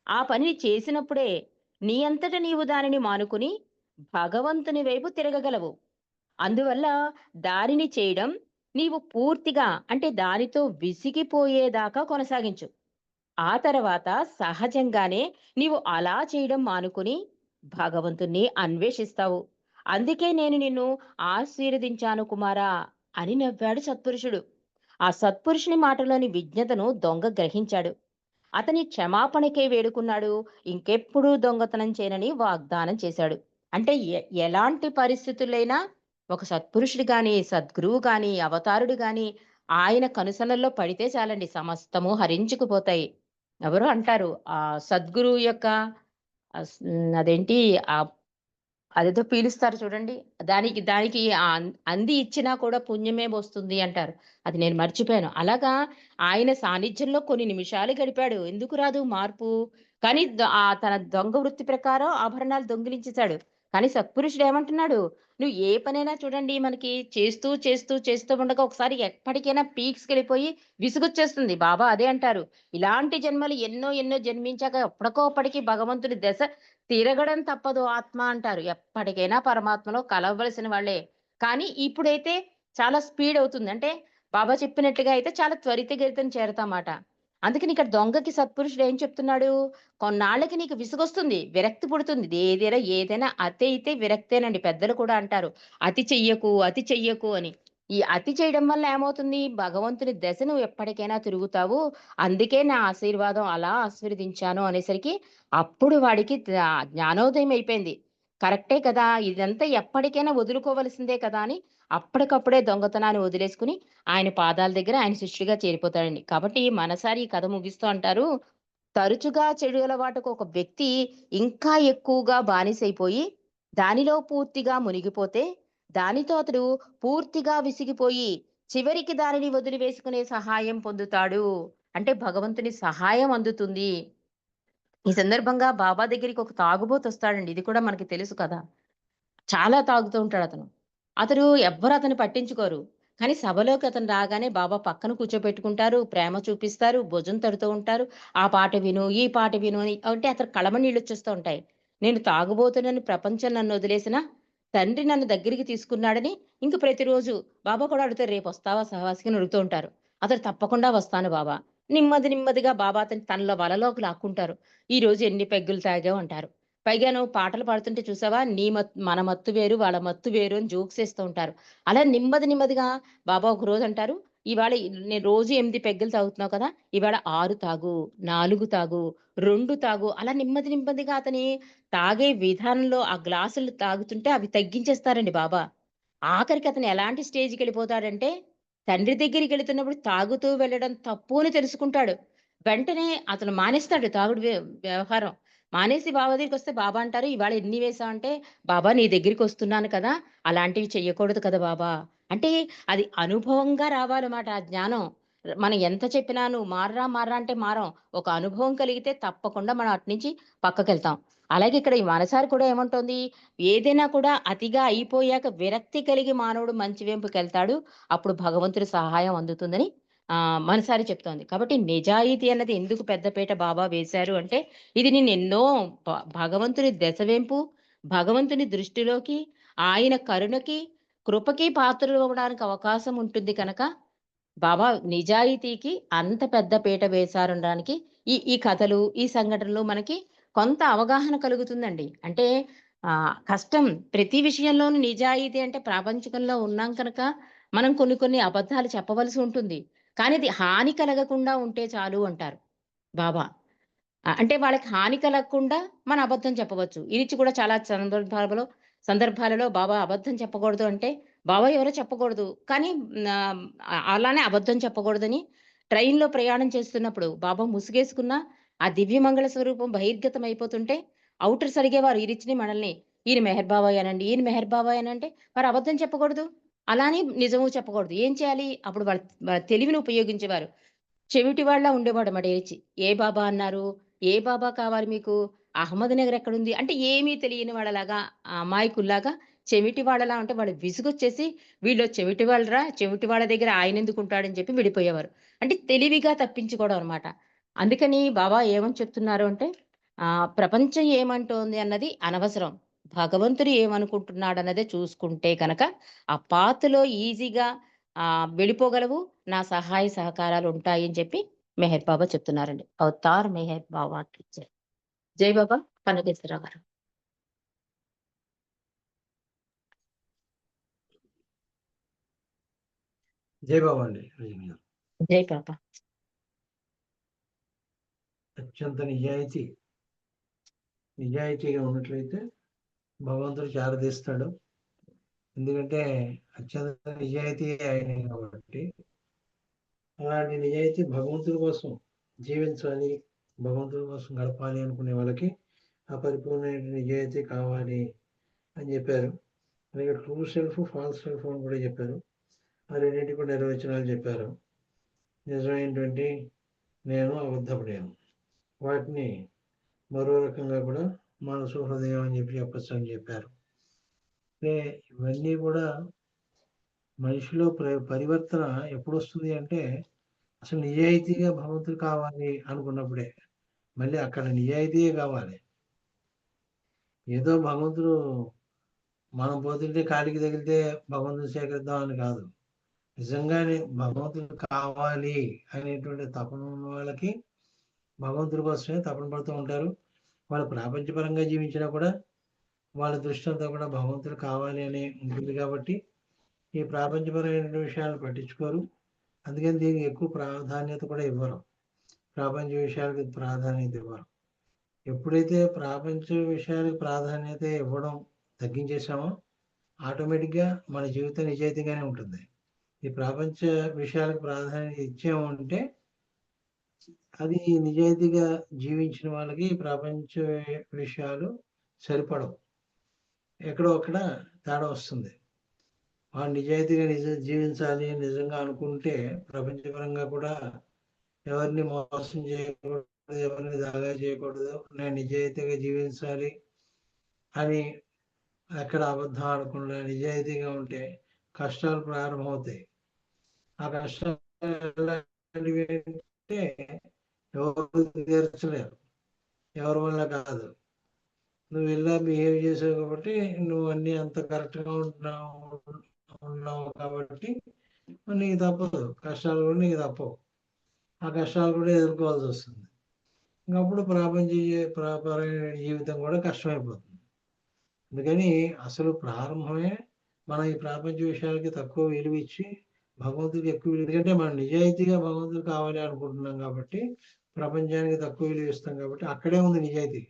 ఆ పనిని చేసినప్పుడే నీ అంతట నీవు దానిని మానుకుని భగవంతుని వైపు తిరగగలవు. అందువల్ల దానిని చేయడం నీవు పూర్తిగా అంటే దానితో విసిగిపోయేదాకా కొనసాగించు. ఆ తర్వాత సహజంగానే నీవు అలా చేయడం మానుకుని భగవంతుణ్ణి అన్వేషిస్తావు. అందుకే నేను నిన్ను ఆశీర్వదించాను కుమారా అని నవ్వాడు సత్పురుషుడు. ఆ సత్పురుషుని మాటలోని విజ్ఞతను దొంగ గ్రహించాడు. అతని క్షమాపణకే వేడుకున్నాడు. ఇంకెప్పుడూ దొంగతనం చేయనని వాగ్దానం చేశాడు. అంటే ఎలాంటి పరిస్థితులైనా ఒక సత్పురుషుడు గాని, సద్గురువు గాని, అవతారుడు గాని ఆయన కనుసనల్లో పడితే చాలండి, సమస్తము హరించుకుపోతాయి. ఎవరో అంటారు, ఆ సద్గురువు యొక్క అదేంటి అదేదో పీలుస్తారు చూడండి, దానికి దానికి అంది ఇచ్చినా కూడా పుణ్యమే వస్తుంది అంటారు. అది నేను మర్చిపోయాను. అలాగా ఆయన సాన్నిధ్యంలో కొన్ని నిమిషాలు గడిపాడు. ఎందుకు రాదు మార్పు? కానీ తన దొంగ వృత్తి ప్రకారం ఆభరణాలు దొంగిలించేశాడు. కానీ సత్పురుషుడు ఏమంటున్నాడు, నువ్వు ఏ పనైనా చూడండి మనకి చేస్తూ చేస్తూ చేస్తూ ఉండగా ఒకసారి ఎప్పటికైనా పీక్స్కి వెళ్ళిపోయి విసుగొచ్చేస్తుంది. బాబా అదే అంటారు, ఇలాంటి జన్మలు ఎన్నో ఎన్నో జన్మించాక ఎప్పటికో అప్పటికి భగవంతుడి దశ తిరగడం తప్పదు ఆత్మ అంటారు. ఎప్పటికైనా పరమాత్మలో కలవలసిన వాళ్ళే. కానీ ఇప్పుడైతే చాలా స్పీడ్ అవుతుంది. అంటే బాబా చెప్పినట్టుగా అయితే చాలా త్వరితగతిన చేరతామాట. అందుకని ఇక్కడ దొంగకి సత్పురుషుడు ఏం చెప్తున్నాడు, కొన్నాళ్ళకి నీకు విసుగొస్తుంది, విరక్తి పుడుతుంది. ఏదైనా అతి అయితే విరక్తేనండి. పెద్దలు కూడా అంటారు, అతి చెయ్యకు, అతి చెయ్యకు అని. ఈ అతి చేయడం వల్ల ఏమవుతుంది, భగవంతుని దశ నువ్వు ఎప్పటికైనా తిరుగుతావు. అందుకే నా ఆశీర్వాదం అలా ఆశీర్వదించాను అనేసరికి అప్పుడు వాడికి జ్ఞానోదయం అయిపోయింది. కరెక్టే కదా, ఇదంతా ఎప్పటికైనా వదులుకోవలసిందే కదా అని అప్పటికప్పుడే దొంగతనాన్ని వదిలేసుకుని ఆయన పాదాల దగ్గర ఆయన శిష్యుడిగా చేరిపోతాడండి. కాబట్టి మనసారి ఈ కథ ముగిస్తూ అంటారు, తరచుగా చెడు అలవాటుకు ఒక వ్యక్తి ఇంకా ఎక్కువగా బానిసైపోయి దానిలో పూర్తిగా మునిగిపోతే దానితో అతడు పూర్తిగా విసిగిపోయి చివరికి దానిని వదిలివేసుకునే సహాయం పొందుతాడు. అంటే భగవంతుని సహాయం అందుతుంది. ఈ సందర్భంగా బాబా దగ్గరికి ఒక తాగుబోతు వస్తాడండి. ఇది కూడా మనకి తెలుసు కదా. చాలా తాగుతూ ఉంటాడు అతను. ఎవ్వరు అతన్ని పట్టించుకోరు. కానీ సభలోకి అతను రాగానే బాబా పక్కన కూర్చోపెట్టుకుంటారు, ప్రేమ చూపిస్తారు, భుజం తడుతూ ఉంటారు. ఆ పాట విను, ఈ పాట విను అని అంటే అతను కళ్ళమ నీళ్ళొచ్చేస్తూ ఉంటాయి. నేను తాగుబోతునని ప్రపంచం నన్ను వదిలేసినా తండ్రి నన్ను దగ్గరికి తీసుకున్నాడని ఇంక ప్రతిరోజు బాబా కూడా అడుగుతారు, రేపొస్తావా సహవాసికి అని అడుగుతూ ఉంటారు. అతడు తప్పకుండా వస్తాను బాబా. నెమ్మదిగా బాబా అతన్ని తనలో వలలోకి లాక్కుంటారు. ఈరోజు ఎన్ని పెగ్గులు తాగావు అంటారు. పైగాను పాటలు పాడుతుంటే చూసావా, మన మత్తు వేరు, వాళ్ళ మత్తు వేరు అని జోక్స్ ఏస్తూ ఉంటారు. అలా నెమ్మదిగా బాబా ఒకరోజు అంటారు, ఇవాళ నేను రోజు 8 పెగ్గులు తాగుతున్నావు కదా, ఇవాళ 6 తాగు, 4 తాగు, 2 తాగు. అలా నెమ్మదిగా అతని తాగే విధానంలో ఆ గ్లాసులు తాగుతుంటే అవి తగ్గించేస్తారండి బాబా. ఆఖరికి అతను ఎలాంటి స్టేజ్‌కెళ్ళిపోతాడంటే, తండ్రి దగ్గరికెళ్తున్నప్పుడు తాగుతూ వెళ్ళడం తప్పు అని తెలుసుకుంటాడు. వెంటనే అతను మానేస్తాడు తాగుడు వ్యవహారం. మానేసి బాబా దగ్గరికొస్తే బాబా అంటారు, "ఇవాళ ఎన్ని వేశావంటే, బాబా నీ దగ్గరికొస్తున్నాను కదా! అలాంటివి చెయ్యకూడదు కదా బాబా." అంటే అది అనుభవంగా రావాలమాట ఆ జ్ఞానం. మనం ఎంత చెప్పినా నువ్వు మారరా అంటే మారం. ఒక అనుభవం కలిగితే తప్పకుండా మనం అటునుంచి పక్కకెళ్తాం. అలాగే ఇక్కడ ఈ మనసారి కూడా ఏమంటోంది, ఏదైనా కూడా అతిగా అయిపోయాక విరక్తి కలిగి మానవుడు మంచి వైపుకెళ్తాడు. అప్పుడు భగవంతుడి సహాయం అందుతుందని మనసారి చెప్తోంది. కాబట్టి నిజాయితీ అన్నది ఎందుకు పెద్దపీట బాబా వేశారు అంటే, ఇది నిన్నెన్నో భగవంతుని దశవెంపు, భగవంతుని దృష్టిలోకి, ఆయన కరుణకి, కృపకి పాత్రులవ్వడానికి అవకాశం ఉంటుంది కనుక, బాబా నిజాయితీకి అంత పెద్ద పీట వేశారనడానికి ఈ ఈ కథలు, ఈ సంఘటనలు మనకి కొంత అవగాహన కలుగుతుందండి. అంటే కష్టం. ప్రతి విషయంలోనూ నిజాయితీ అంటే ప్రాపంచికంలో ఉన్నాం కనుక, మనం కొన్ని అబద్ధాలు చెప్పవలసి ఉంటుంది. కానీ అది హాని కలగకుండా ఉంటే చాలు అంటారు బాబా. అంటే వాళ్ళకి హాని కలగకుండా మనం అబద్ధం చెప్పవచ్చు. ఇది నుంచి కూడా చాలా సందర్భాలలో బాబా అబద్ధం చెప్పకూడదు అంటే, బాబా ఎవరో చెప్పకూడదు. కానీ అలానే అబద్ధం చెప్పకూడదని ట్రైన్‌లో ప్రయాణం చేస్తున్నప్పుడు బాబా ముసుగేసుకున్న ఆ దివ్యమంగళ స్వరూపం బహిర్గతం అయిపోతుంటే ఔటర్స్ అడిగేవారు ఈరిచ్చిని మనల్ని. ఈయన మెహర్ బాబాయ్ అనండి, ఈయన మెహర్ బాబాయ్ అనంటే మరి అబద్ధం చెప్పకూడదు. అలానే నిజము చెప్పకూడదు. ఏం చేయాలి? అప్పుడు వాళ్ళ వాళ్ళ తెలివిని ఉపయోగించేవారు. చెవిటివాడిలా ఉండేవాడన్నమాట ఏడ్చి. ఏ బాబా అన్నారు? ఏ బాబా కావాలి మీకు? అహ్మద్ నగర్ ఎక్కడుంది? అంటే ఏమీ తెలియని వాళ్ళలాగా, అమాయకుల్లాగా చెవిటి వాళ్ళలా ఉంటే వాళ్ళు విసుగొచ్చేసి, వీళ్ళు చెవిటి వాళ్ళరా, చెవిటి వాళ్ళ దగ్గర ఆయనెందుకుంటాడని చెప్పి విడిపోయేవారు. అంటే తెలివిగా తప్పించుకోవడం అన్నమాట. అందుకని బాబా ఏమని చెప్తున్నారు అంటే, ప్రపంచం ఏమంటోంది అన్నది అనవసరం. భగవంతుడు ఏమనుకుంటున్నాడన్నదే చూసుకుంటే కనుక, ఆ పాత్‌లో ఈజీగా వెళ్ళిపోగలవు. నా సహాయ సహకారాలు ఉంటాయని చెప్పి మెహర్ బాబా చెప్తున్నారండి. అవతార్ మెహర్ బాబాకి జై. జై బాబా పన్నగేశ్వరరావు గారు. జై బాబా అండి. రజని గారు. జై బాబా. అత్యంత నిజాయితీగా ఉన్నట్లయితే భగవంతుడు చేరదీస్తాడు. ఎందుకంటే అత్యంత నిజాయితీ ఆయన కాబట్టి, అలాంటి నిజాయితీ భగవంతుడి కోసం జీవించాలి, భగవంతుడి కోసం గడపాలి అనుకునే వాళ్ళకి ఆ పరిపూర్ణమైన నిజాయితీ కావాలి అని చెప్పారు. అలాగే ట్రూ సెల్ఫ్, ఫాల్స్ సెల్ఫ్ అని కూడా చెప్పారు. ఆ రెండింటికి కూడా నిర్వచనాలు చెప్పారు. నిజమైనటువంటి నేను, అబద్ధపు నేను. వాటిని మరో రకంగా కూడా మనసు, హృదయం అని చెప్పి చెప్పచ్చు అని చెప్పారు. అంటే ఇవన్నీ కూడా మనిషిలో పరివర్తన ఎప్పుడు వస్తుంది అంటే అసలు నిజాయితీగా భగవంతుడు కావాలి అనుకున్నప్పుడే. మళ్ళీ అక్కడ నిజాయితీయే కావాలి. ఏదో భగవంతుడు మనం పోతుంటే కాలికి తగిలితే భగవంతుని సేకరిద్దాం అని కాదు. నిజంగానే భగవంతుడు కావాలి అనేటువంటి తపన ఉన్న వాళ్ళకి భగవంతుడి కోసమే తపన పడుతూ ఉంటారు. వాళ్ళు ప్రాపంచపరంగా జీవించినా కూడా వాళ్ళ దృష్టి అంతా కూడా భగవంతుడు కావాలి అని ఉంటుంది కాబట్టి ఈ ప్రాపంచపరమైన విషయాలు పట్టించుకోరు. అందుకని దీనికి ఎక్కువ ప్రాధాన్యత కూడా ఇవ్వరు. ప్రాపంచ విషయాలకు ప్రాధాన్యత ఇవ్వరు. ఎప్పుడైతే ప్రాపంచ విషయాలకు ప్రాధాన్యత ఇవ్వడం తగ్గించేసామో ఆటోమేటిక్గా మన జీవితం నిజాయితీగానే ఉంటుంది. ఈ ప్రపంచ విషయాలకు ప్రాధాన్యత ఇచ్చామంటే అది నిజాయితీగా జీవించిన వాళ్ళకి ప్రపంచ విషయాలు సరిపడవు. ఎక్కడో అక్కడ తేడా వస్తుంది. వాళ్ళు నిజాయితీగా జీవించాలి నిజంగా అనుకుంటే ప్రపంచపరంగా కూడా ఎవరిని మోసం చేయకూడదు, ఎవరిని దాగా చేయకూడదు, నేను నిజాయితీగా జీవించాలి అని ఎక్కడ అబద్ధం ఆడకుండా నిజాయితీగా ఉంటే కష్టాలు ప్రారంభమవుతాయి. ఆ కష్టాలు ఎలాంటివి అంటే ఎవరు తీర్చలేరు, ఎవరి వల్ల కాదు. నువ్వు ఇలా బిహేవ్ చేసావు కాబట్టి నువ్వు అన్ని అంత కరెక్ట్గా ఉన్నావు కాబట్టి నీకు తప్పదు, కష్టాలు కూడా నీకు తప్పవు. ఆ కష్టాలు కూడా ఎదుర్కోవాల్సి వస్తుంది. ఇంకప్పుడు పరమైన జీవితం కూడా కష్టమైపోతుంది. అందుకని అసలు ప్రారంభమే మనం ఈ ప్రపంచ విషయాలకి తక్కువ విలువ ఇచ్చి భగవంతుడికి ఎక్కువ విలువ, ఎందుకంటే మనం నిజాయితీగా భగవంతుడు కావాలి అనుకుంటున్నాం కాబట్టి ప్రపంచానికి తక్కువ విలువ ఇస్తాం కాబట్టి అక్కడే ఉంది నిజాయితీ.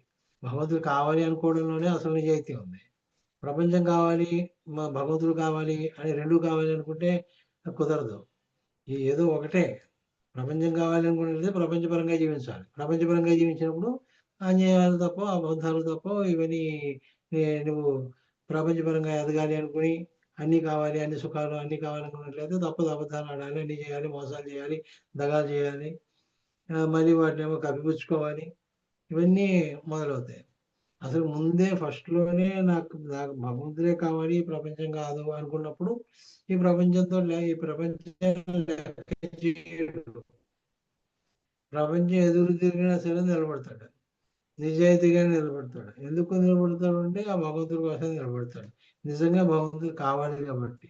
భగవంతుడు కావాలి అనుకోవడంలోనే అసలు నిజాయితీ ఉంది. ప్రపంచం కావాలి భగవంతుడు కావాలి అని రెండు కావాలి అనుకుంటే కుదరదు. ఏదో ఒకటే. ప్రపంచం కావాలి అనుకుంటే ప్రపంచపరంగా జీవించాలి. ప్రపంచపరంగా జీవించినప్పుడు అన్యాయాలు తప్ప అబద్ధాలు తప్ప ఇవన్నీ నువ్వు ప్రపంచపరంగా ఎదగాలి అనుకుని అన్నీ కావాలి, అన్ని సుఖాలు అన్నీ కావాలనుకున్నట్లయితే తప్పదు. అబద్ధాలు ఆడాలి, అన్నీ చేయాలి, మోసాలు చేయాలి, దగాలు చేయాలి, మళ్ళీ వాటినేమో కప్పిపుచ్చుకోవాలి, ఇవన్నీ మొదలవుతాయి. అసలు ముందే ఫస్ట్లోనే నాకు భగవంతుడే కావాలి, ఈ ప్రపంచం కాదు అనుకున్నప్పుడు ఈ ప్రపంచంతో ఈ ప్రపంచాన్ని ప్రపంచం ఎదురు తిరిగినా సరే నిలబడతాడు, నిజాయితీగా నిలబడతాడు. ఎందుకు నిలబడతాడు అంటే ఆ భగవంతుడి కోసం నిలబడతాడు. నిజంగా భగవంతుడు కావాలి కాబట్టి.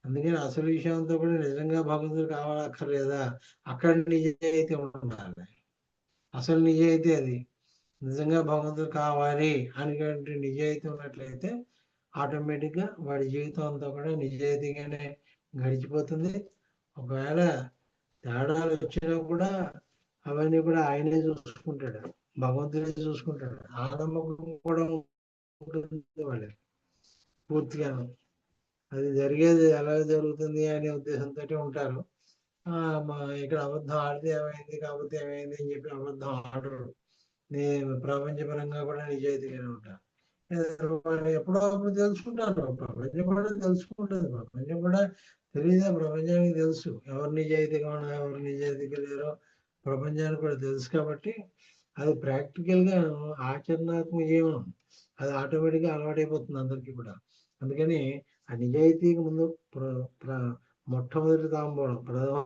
అందుకని అసలు విషయంతో కూడా నిజంగా భగవంతుడు కావాలక్కర్లేదా, అక్కడ నిజాయితీ ఉండాలి. అసలు నిజాయితీ అది. నిజంగా భగవంతుడు కావాలి అనేటువంటి నిజాయితీ ఉన్నట్లయితే ఆటోమేటిక్గా వాడి జీవితం అంతా కూడా నిజాయితీగానే గడిచిపోతుంది. ఒకవేళ తేడాలు వచ్చినా కూడా అవన్నీ కూడా ఆయనే చూసుకుంటాడు, భగవంతుడే చూసుకుంటాడు. ఆ నమ్మకం కూడా ఉంటుంది వాళ్ళకి పూర్తిగాను. అది జరిగేది ఎలా జరుగుతుంది అనే ఉద్దేశంతో ఉంటారు. ఇక్కడ అబద్ధం ఆడితే ఏమైంది, కాకపోతే ఏమైంది అని చెప్పి అబద్ధం ఆడరు. నేను ప్రపంచపరంగా కూడా నిజాయితీగానే ఉంటాను. ఎప్పుడో అప్పుడు తెలుసుకుంటారు. ప్రపంచం కూడా తెలుసుకుంటుంది. ప్రపంచం కూడా తెలియదా? ప్రపంచానికి తెలుసు ఎవరు నిజాయితీగా ఉన్నారో ఎవరు నిజాయితీగా లేరో ప్రపంచానికి కూడా తెలుసు. కాబట్టి అది ప్రాక్టికల్గా ఆచరణాత్మక జీవనం, అది ఆటోమేటిక్గా అలవాటైపోతుంది అందరికీ కూడా. అందుకని ఆ నిజాయితీకి ముందు మొట్టమొదటి తాంబూలం, ప్రథమ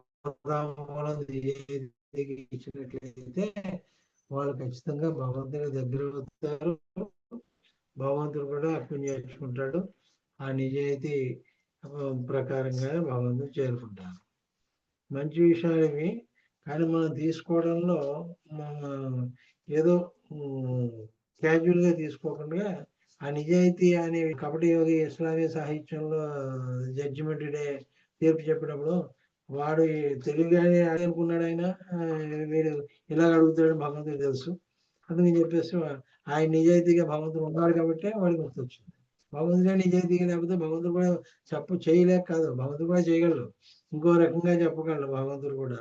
తాంబూలం నిజాయితీకి ఇచ్చినట్లయితే వాళ్ళు ఖచ్చితంగా భగవంతుని దగ్గర అవుతారు. భగవంతుడు కూడా అర్థం చేసుకుంటాడు. ఆ నిజాయితీ ప్రకారంగా భగవంతుడు చేరుకుంటారు. మంచి విషయాలు ఇవి. కానీ మనం తీసుకోవడంలో ఏదో క్యాజువల్గా తీసుకోకుండా ఆ నిజాయితీ అనే కపట యోగి ఇస్లామీ సాహిత్యంలో జడ్జిమెంట్ డే తీర్పు చెప్పినప్పుడు వాడు తెలివిగానే అనుకున్నాడు. ఆయన వీడు ఇలా అడుగుతాడు భగవంతుడు తెలుసు, అందుకని చెప్పేసి ఆయన నిజాయితీగా భగవంతుడు ఉన్నాడు కాబట్టి వాడికి గుర్తొచ్చింది. భగవంతుడే నిజాయితీగా లేకపోతే భగవంతుడు కూడా చేయలేక కాదు, భగవంతుడు కూడా చేయగలడు, ఇంకో రకంగా చెప్పగలడు. భగవంతుడు కూడా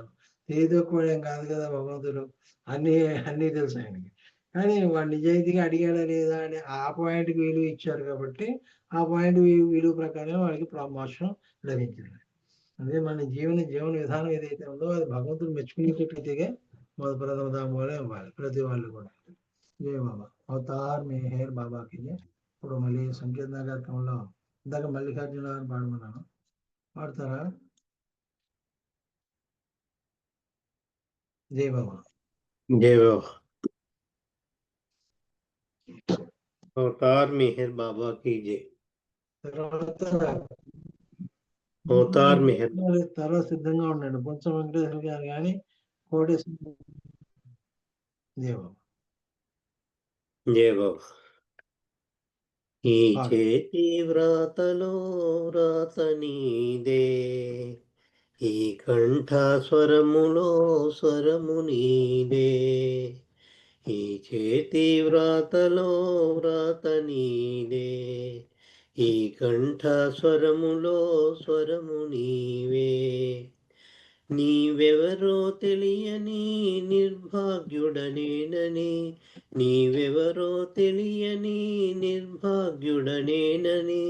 తెలియదు కూడా ఏం కాదు కదా భగవంతుడు, అన్నీ తెలుసు ఆయనకి. కానీ వాడు నిజాయితీగా అడిగాడా లేదా అని ఆ పాయింట్కి విలువ ఇచ్చారు కాబట్టి ఆ పాయింట్ విలువ ప్రకారం వాడికి ప్రమోషన్ లభించింది. అదే మన జీవన విధానం ఏదైతే ఉందో అది భగవంతుడు మెచ్చుకునేటట్లయితే మొదటి ప్రథమ తాంబూలం ఇవ్వాలి ప్రతి వాళ్ళు కూడా. జయ బాబా. అవతార్ మెహర్ బాబాకి. ఇప్పుడు మళ్ళీ సంకీర్తన కార్యక్రమంలో ఇందాక మల్లికార్జున అని పాడమన్నాను, పాడతారా? జై బాబా. जय बाबा। अवतार मेहर बाबा की जय। अवतार मेहर తర్వాత సిద్ధంగా ఉండండి. కొంచెం వెంకటేశ్వర గారు కానీ కోటేశ్వర. జై బాబా. जय बाबा। ఈ చేతి వ్రాతలో వ్రాత నీదే, ఈ కంఠ స్వరములో స్వరము నీదే. ఈ చేతి వ్రాతలో వ్రాత నీదే, ఈ కంఠ స్వరములో స్వరము నీవే. నీవెవరో తెలియని నిర్భాగ్యుడనేనని, నీవెవరో తెలియని నిర్భాగ్యుడనేనని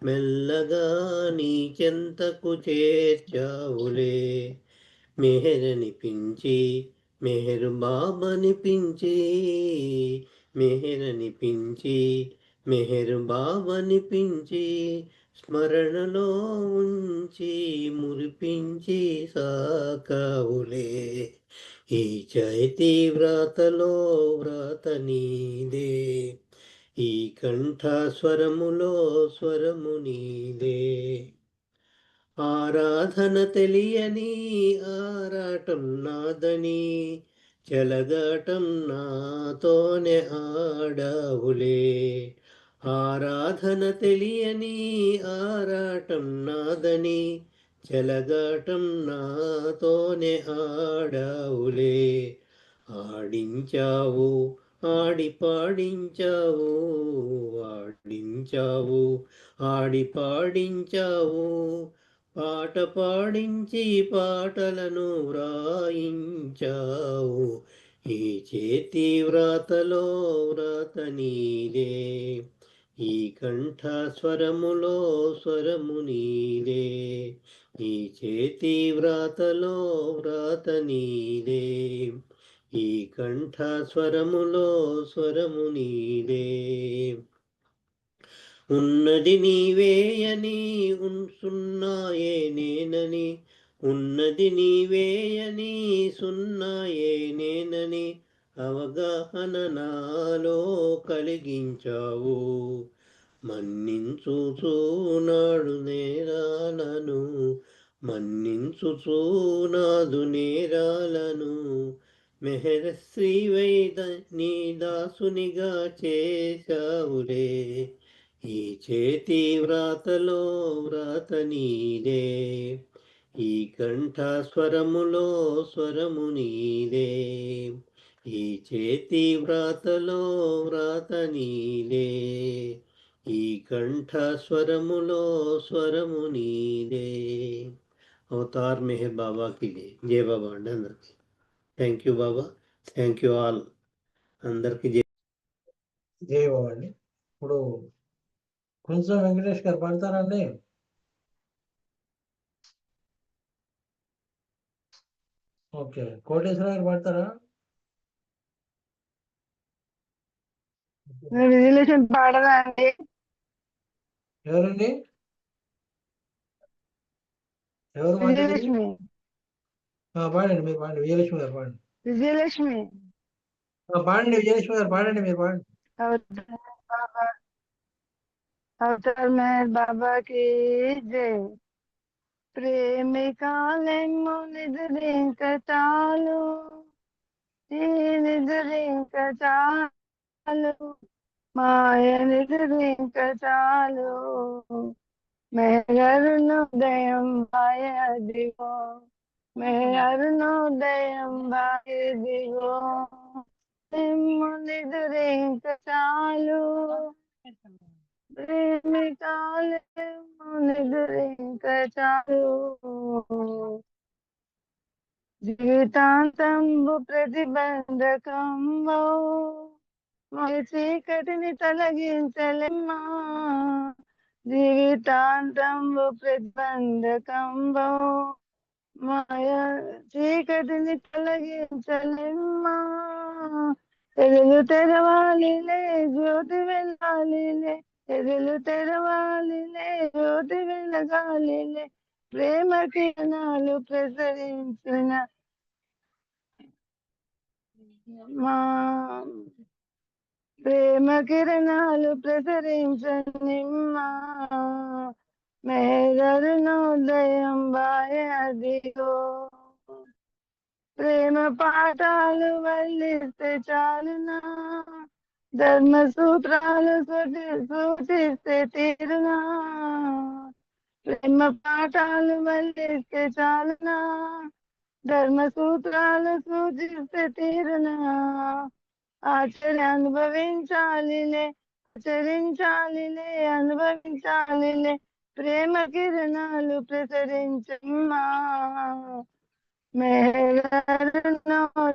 మెల్లగా నీ చెంతకు చేర్చావులే. మెహరనిపించి మెహరు బాబనిపించి, మెహరనిపించి మెహరు బాబనిపించి, స్మరణలో ఉంచి మురిపించి సాకావులే. ఈ చైతి వ్రాతలో వ్రాత నీదే, ఈ కంఠ స్వరములో స్వరము నీదే. ఆరాధన తెలియని ఆరాటం నాదని, చెలగాటం నాతోనే ఆడావులే. ఆరాధన తెలియని ఆరాటం నాదని, చెలగాటం నాతోనే ఆడావులే. ఆడించావు ఆడి పాడించావు, ఆడించావు ఆడి పాడించావు, పాట పాడించి పాటలను వ్రాయించావు. ఈ చేతి వ్రాతలో వ్రాత నీదే, ఈ కంఠ స్వరములో స్వరము నీదే. ఈ చేతి వ్రాతలో వ్రాత నీదే, ఈ కంఠ స్వరములో స్వరము నీదే. ఉన్నది నీవేయని సున్నాయే నేనని, ఉన్నది నీవేయని సున్నాయే నేనని అవగాహన నాలో కలిగించావు. మన్నించుచూనాడు నేరాలను, మన్నించుచూనాదు నేరాలను, మెహర శ్రీవైద నీ దాసునిగా చేశావులే. ఈ చేతి వ్రాతలో వ్రాత నీదే, ఈ కంఠ స్వరములో స్వరము నీదే. ఈ చేతి వ్రాతలో వ్రాత నీదే, ఈ కంఠ స్వరములో స్వరము నీదే. అవతార్ మెహర్ బాబా కి జై. జై బాబా అండి అందరికి. Thank you Baba, thank you all. అందరికి జై. జై బాబా అండి. ఇప్పుడు కొంచెం వెంకటేష్ గారు పాడతారండి. ఓకే, కోటేశ్వర గారు పాడతారా? విజయలక్ష్మి పాడదా అండి? ఎవరండి? ఎవరు మాట్లాడేది? విజయలక్ష్మి. పాడండి, మీరు పాడండి. విజయలక్ష్మి గారు పాడండి. విజయలక్ష్మి పాడండి, విజయలక్ష్మి గారు పాడండి, మీరు పాడండి. అవతార్ మెహర్ బాబా కి జై. ప్రేమికాలెమ్మో నిదురింక చాలు, నిదురింక చాలు, మాయ నిదురింక చాలు, మెహరునోదయం మాయ దిగో, మెహరునోదయం మాయ దిగో, ఎమ్మో నిదురింక చాలు, ప్రేమికాలెమ్మో నిదురింక చాలు, జీవితాంతంబు ప్రతిబంధకంబో, చీకటిని తొలగించలేమ్మా, జీవితాంతంబు ప్రతిబంధకంబో, మాయ చీకటిని తొలగించలేమ్మా, తెరలు తెరవాలిలే, జ్యోతి వెళ్ళాలిలే, ఎదులు తెరవాలిలే జ్యోతి వెలగాలిలే ప్రేమ కిరణాలు ప్రసరించిన మా ప్రేమ కిరణాలు ప్రసరించనిమ్మా మేఘరుణోదయం బాయ అదిగో ప్రేమ పాఠాలు వల్లిస్తే చాలునా ధర్మ సూత్రాలు సూచిస్తే తీరునా ప్రేమ పాఠాలు వల్లిస్తే చాలునా ధర్మ సూత్రాలు సూచిస్తే తీరునా ఆచరణ అనుభవించాలిలే ఆచరించాలిలే అనుభవించాలిలే ప్రేమ కిరణాలు ప్రసరించమ్మా మేఘరుణోదయం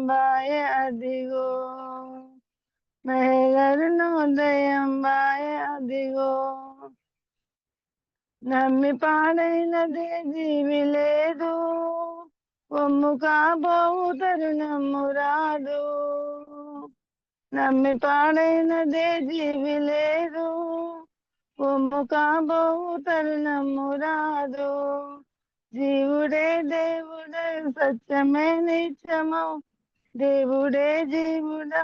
బాయ అదిగో మేఘరుణోదయం బాయ అదిగో నమ్మి పాడైనదే జీవి లేదు ఒమ్ము కాబోవు తరుణము రాదు నమ్మి పాడైనదే జీవి లేదు ఒమ్ము కాబోవు తరుణము రాదు జీవుడే దేవుడే సత్యమే నిత్యము దేవుడే జీవుడా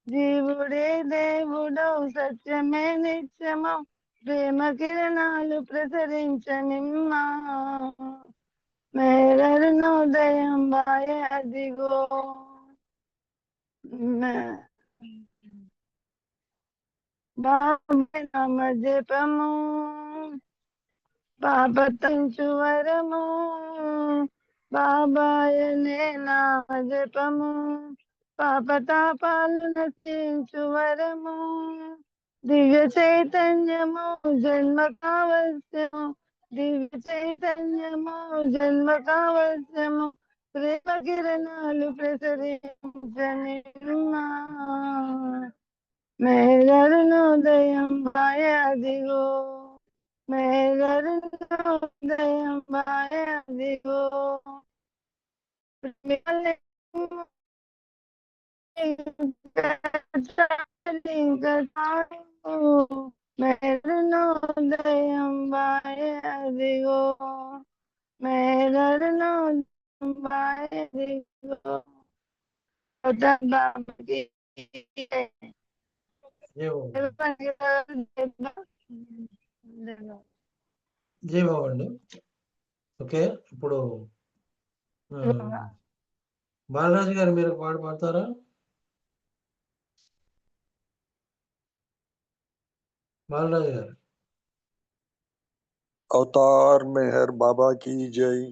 జీవుడే దేవుడవు సత్యమే నిత్యము ప్రేమ కిరణాలు ప్రసరించనిమ్మా మేఘరుణోదయం బాయ అదిగో బాబే నామ జపము పాపతంచు వరము బాబాయనే నామ జపము పాపతాపాలు నశించు వరము దివ్య చైతన్యము జన్మ కావశ్యము దివ్య చైతన్యము జన్మ కావశ్యము ప్రేమ కిరణాలు ప్రసరించనిమ్మా మేఘరుణోదయం బాయ అదిగో మేఘరుణోదయం బాయ అదిగో మేఘరుణోదయం బాయ అదిగో మేఘరుణోదయం బాయ అదిగో బాబాకి జై బాబు అండి. ఓకే, ఇప్పుడు బాలరాజు గారు మీరు పాట పాడతారా? బాలరాజు గారు. अवतार मेहर बाबा की जय।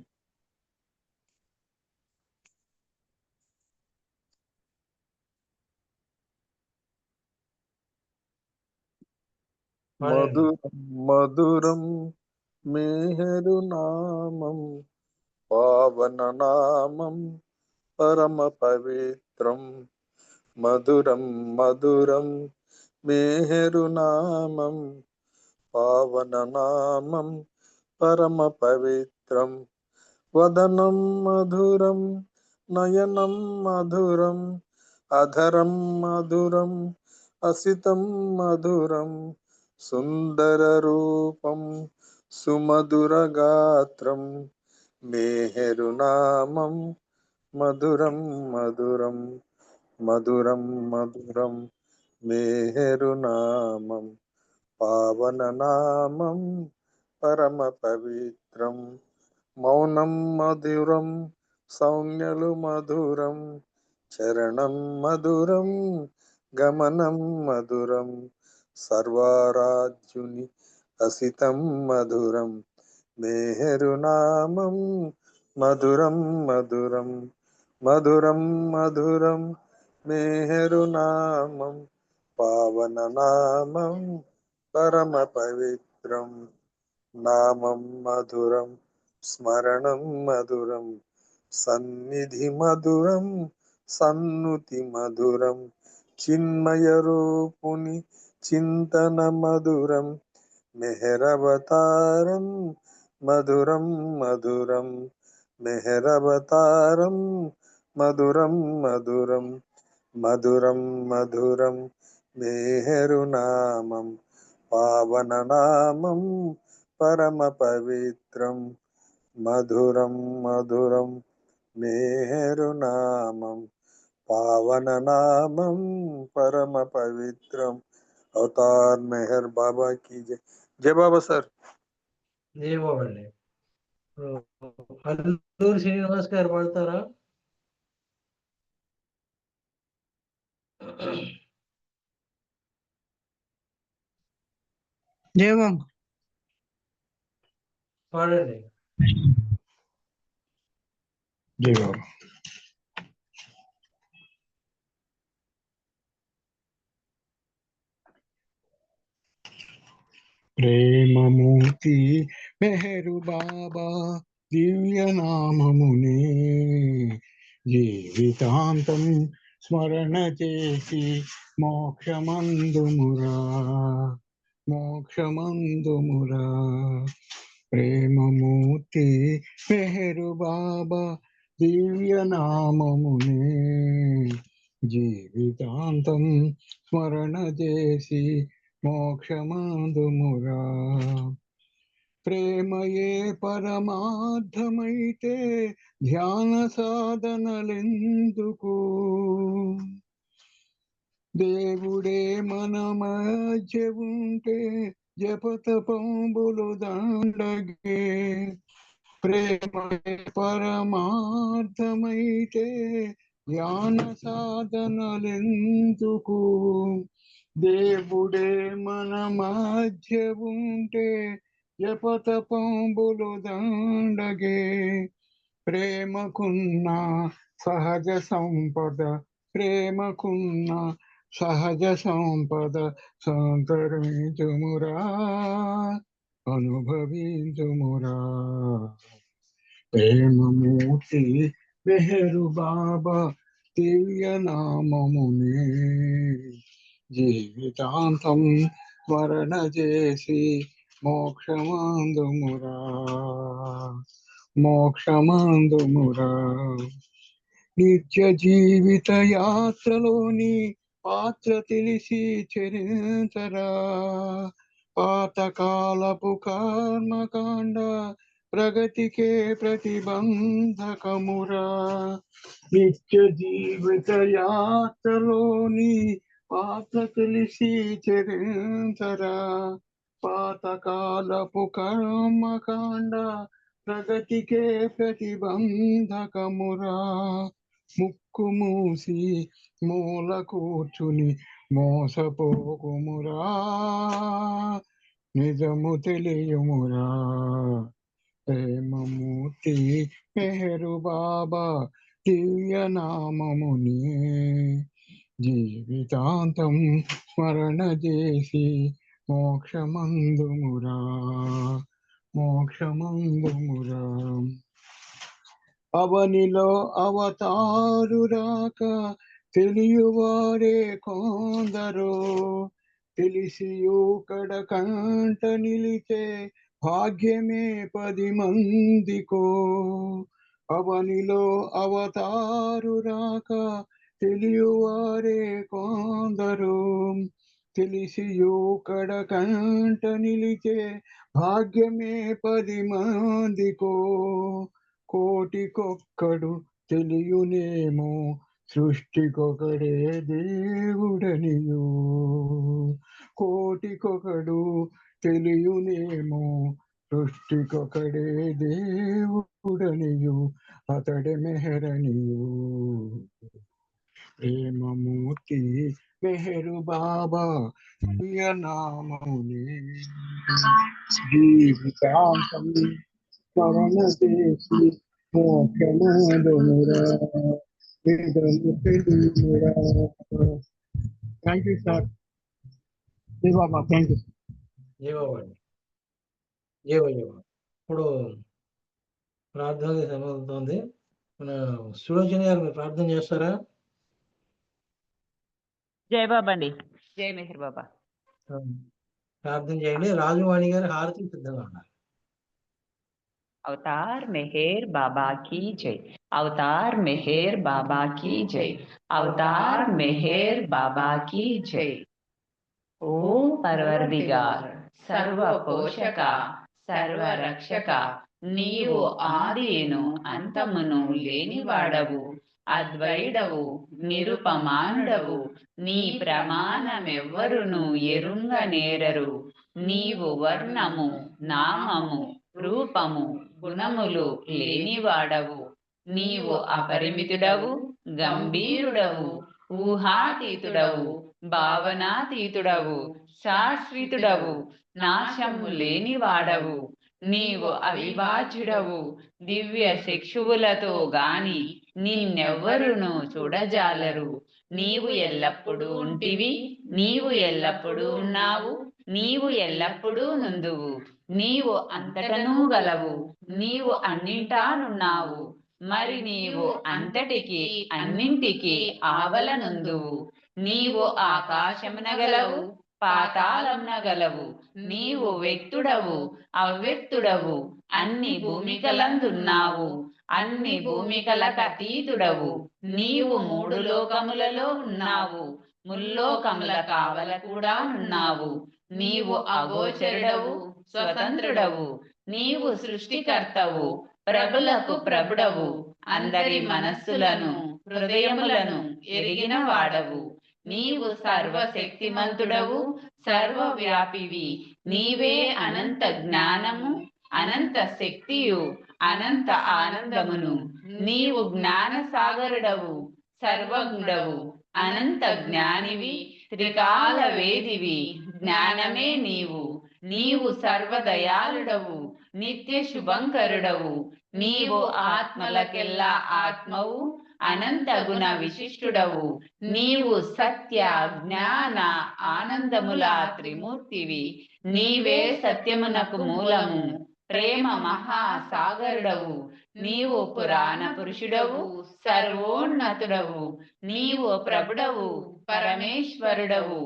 मधुरम मधुरम मेहरु नामम पावन नामम परम पवित्रम मधुरम मधुरम मेहरु नामम पावन नामम परम पवित्रम वदनं मधुरं नयनं मधुरं अधरं मधुरं असितं मधुरं सुन्दररूपं सुमधुरगात्रं मेहरुनामं मधुरं मधुरं मधुरं मधुरं मेहरुनामं पावननामं परम पवित्रं मौनं मधुरं सौम्यलु मधुरं चरणं मधुरं गमनं मधुरं सर्वाराज्युनि असितं मधुरं मेहरुनामं मधुरं मधुरं मधुरं मधुरं मेहरुनामं पावननामं परम पवित्रं नामं मधुरं स्मरणं मधुरं सन्निधि मधुरं सन्नुति मधुरं चिन्मयरूपुनि चिन्तन मधुरं मेहरवतारं मधुरं मधुरं मेहरवतारं मधुरं मधुरं मधुरं मधुरं మేహరు నామం పావన నామం పరమ పవిత్రం మధురం మధురం మేహరు నామం పావన నామం పరమ పవిత్రం అవతార్ మెహర్ బాబా की जय जय बाबा सर జై బాబా అండి. అల్లూరి శ్రీనివాస్ గారు పాడతారా? జై బాబా. పాడండి. జై బాబా. ప్రేమమూర్తి మెహరు బాబా దివ్య నామమునే జీవితాంతం స్మరణ చేసి మోక్షమందుమురా మోక్షమందుమురా. ప్రేమమూర్తి మెహరు బాబా దివ్య నామమునే జీవితాంతం స్మరణ చేసి మోక్షమందుమురా. ప్రేమయే పరమార్థమైతే ధ్యాన సాధనలెందుకు? దేవుడే మన మధ్య ఉంటే జపతపంబులు దండగే. ప్రేమయే పరమార్థమైతే ధ్యాన సాధనలెందుకు? దేవుడే మన మధ్య ఉంటే జపతపంబులు దండగే. ప్రేమకున్న సహజ సంపద ప్రేమకున్న సహజ సంపద సంతరించుమురా అనుభవించుమురా. ప్రేమమూర్తి మెహరు బాబా దివ్య నామమునే జీవితాంతం స్మరణ చేసి మోక్షమందుమురా మోక్షమందుమురా. నిత్య జీవిత యాత్రలోని పాత్ర తెలిసి చరించరా. పాతకాలపు కర్మకాండ ప్రగతికే ప్రతిబంధకమురా. నిత్య జీవిత యాత్రలోని పాత్ర తెలిసి చరించరా. పాతకాలపు కర్మకాండ ప్రగతికే ప్రతిబంధకమురా. ముక్కు మూసి మూల కూర్చుని మోసపోకుమురా నిజము తెలియమురా. ప్రేమమూర్తి మెహరు బాబా దివ్య నామముని జీవితాంతం స్మరణ చేసి మోక్షమందుమురా మోక్షమందుమురా. అవనిలో అవతారు రాక తెలియవారే కొందరు. తెలిసియు కడ కంట నిలిచే భాగ్యమే 10 మందికో. అవనిలో అవతారు రాక తెలియవారే కొందరు. తెలిసియు కడ కంట నిలిచే భాగ్యమే 10 మందికో. కోటికొక్కడు తెలియునేమో సృష్టికొకడే దేవుడనియు. కోటికొకడు తెలియునేమో సృష్టికొకడే దేవుడనియు అతడే మెహరనియు. ప్రేమమూర్తి మెహరు బాబా నామముని జీవితాంతం స్మరణ చేసి మోక్షమందుమురా నిజము తెలియుమురా. Thank you sir. జై బాబా. Thank you. జై బాబా అండి. జై బాబా జై బాబా. ఇప్పుడు ప్రార్థన సమవుతుంది. మన సులోచన గారు మీరు ప్రార్థన చేస్తారా? జై బాబా అండి. జై మెహర్ బాబా. ప్రార్థన చేయండి. రాజువాణి గారు హారతి సిద్ధంగా ఉన్నారు. अवतार मेहर बाबा की जय. अवतार मेहर बाबा की जय. अवतार मेहर बाबा की जय. ఓ పర్వర్దిగార్, సర్వ పోషక, సర్వరక్షక, నీవు ఆదియును అంతమును లేనివాడవు, అద్వైడవు, నిరుపమానుడవు, నీ ప్రమాణమెవ్వరును ఎరుంగ నేరరు. నీవు వర్ణము, నామము, రూపము, గుణములు లేనివాడవు. నీవు అపరిమితుడవు, గంభీరుడవు, ఊహాతీతుడవు, భావనాతీతుడవు, శాశ్వతుడవు, నాశము లేనివాడవు. నీవు అవిభాజ్యుడవు, దివ్య శిక్షువులతో గాని నిన్నెవ్వరును చూడజాలరు. నీవు ఎల్లప్పుడూ ఉంటివి, నీవు ఎల్లప్పుడూ ఉన్నావు, నీవు ఎల్లప్పుడూ నుందువు. నీవు అంతటనూ గలవు, నీవు అన్నింటానున్నావు, మరి నీవు అంతటికి అన్నింటికి ఆవలనుందువు. నీవు ఆకాశమున గలవు, పాతాళమున గలవు. నీవు వ్యక్తుడవు, అవ్యక్తుడవు, అన్ని భూమికలందున్నావు, అన్ని భూమికలకతీతుడవు. నీవు మూడు లోకములలో ఉన్నావు, ముల్లోకముల కావల కూడా ఉన్నావు. నీవు అగోచరుడవు, స్వతంత్రుడవు. నీవు సృష్టికర్తవు, ప్రభులకు ప్రభుడవు, అందరి మనస్సులను హృదయములను ఎరిగిన వాడవు. నీవు సర్వశక్తిమంతుడవు, సర్వవ్యాపివి. నీవే అనంత జ్ఞానము, అనంత శక్తియు, అనంత ఆనందమును. నీవు జ్ఞాన సాగరుడవు, సర్వజ్ఞుడవు, అనంత జ్ఞానివి, త్రికాల వేదివి. జ్ఞానమే నీవు. నీవు సర్వదయాళుడవు, నిత్య శుభంకరుడవు. నీవు ఆత్మలకెల్లా ఆత్మవు, అనంత గుణ విశిష్టుడవు. నీవు సత్య, జ్ఞాన, ఆనందముల త్రిమూర్తివి. నీవే సత్యమునకు మూలము, ప్రేమ మహాసాగరుడవు. నీవు పురాణ పురుషుడవు, సర్వోన్నతుడవు. నీవు ప్రభుడవు, పరమేశ్వరుడవు.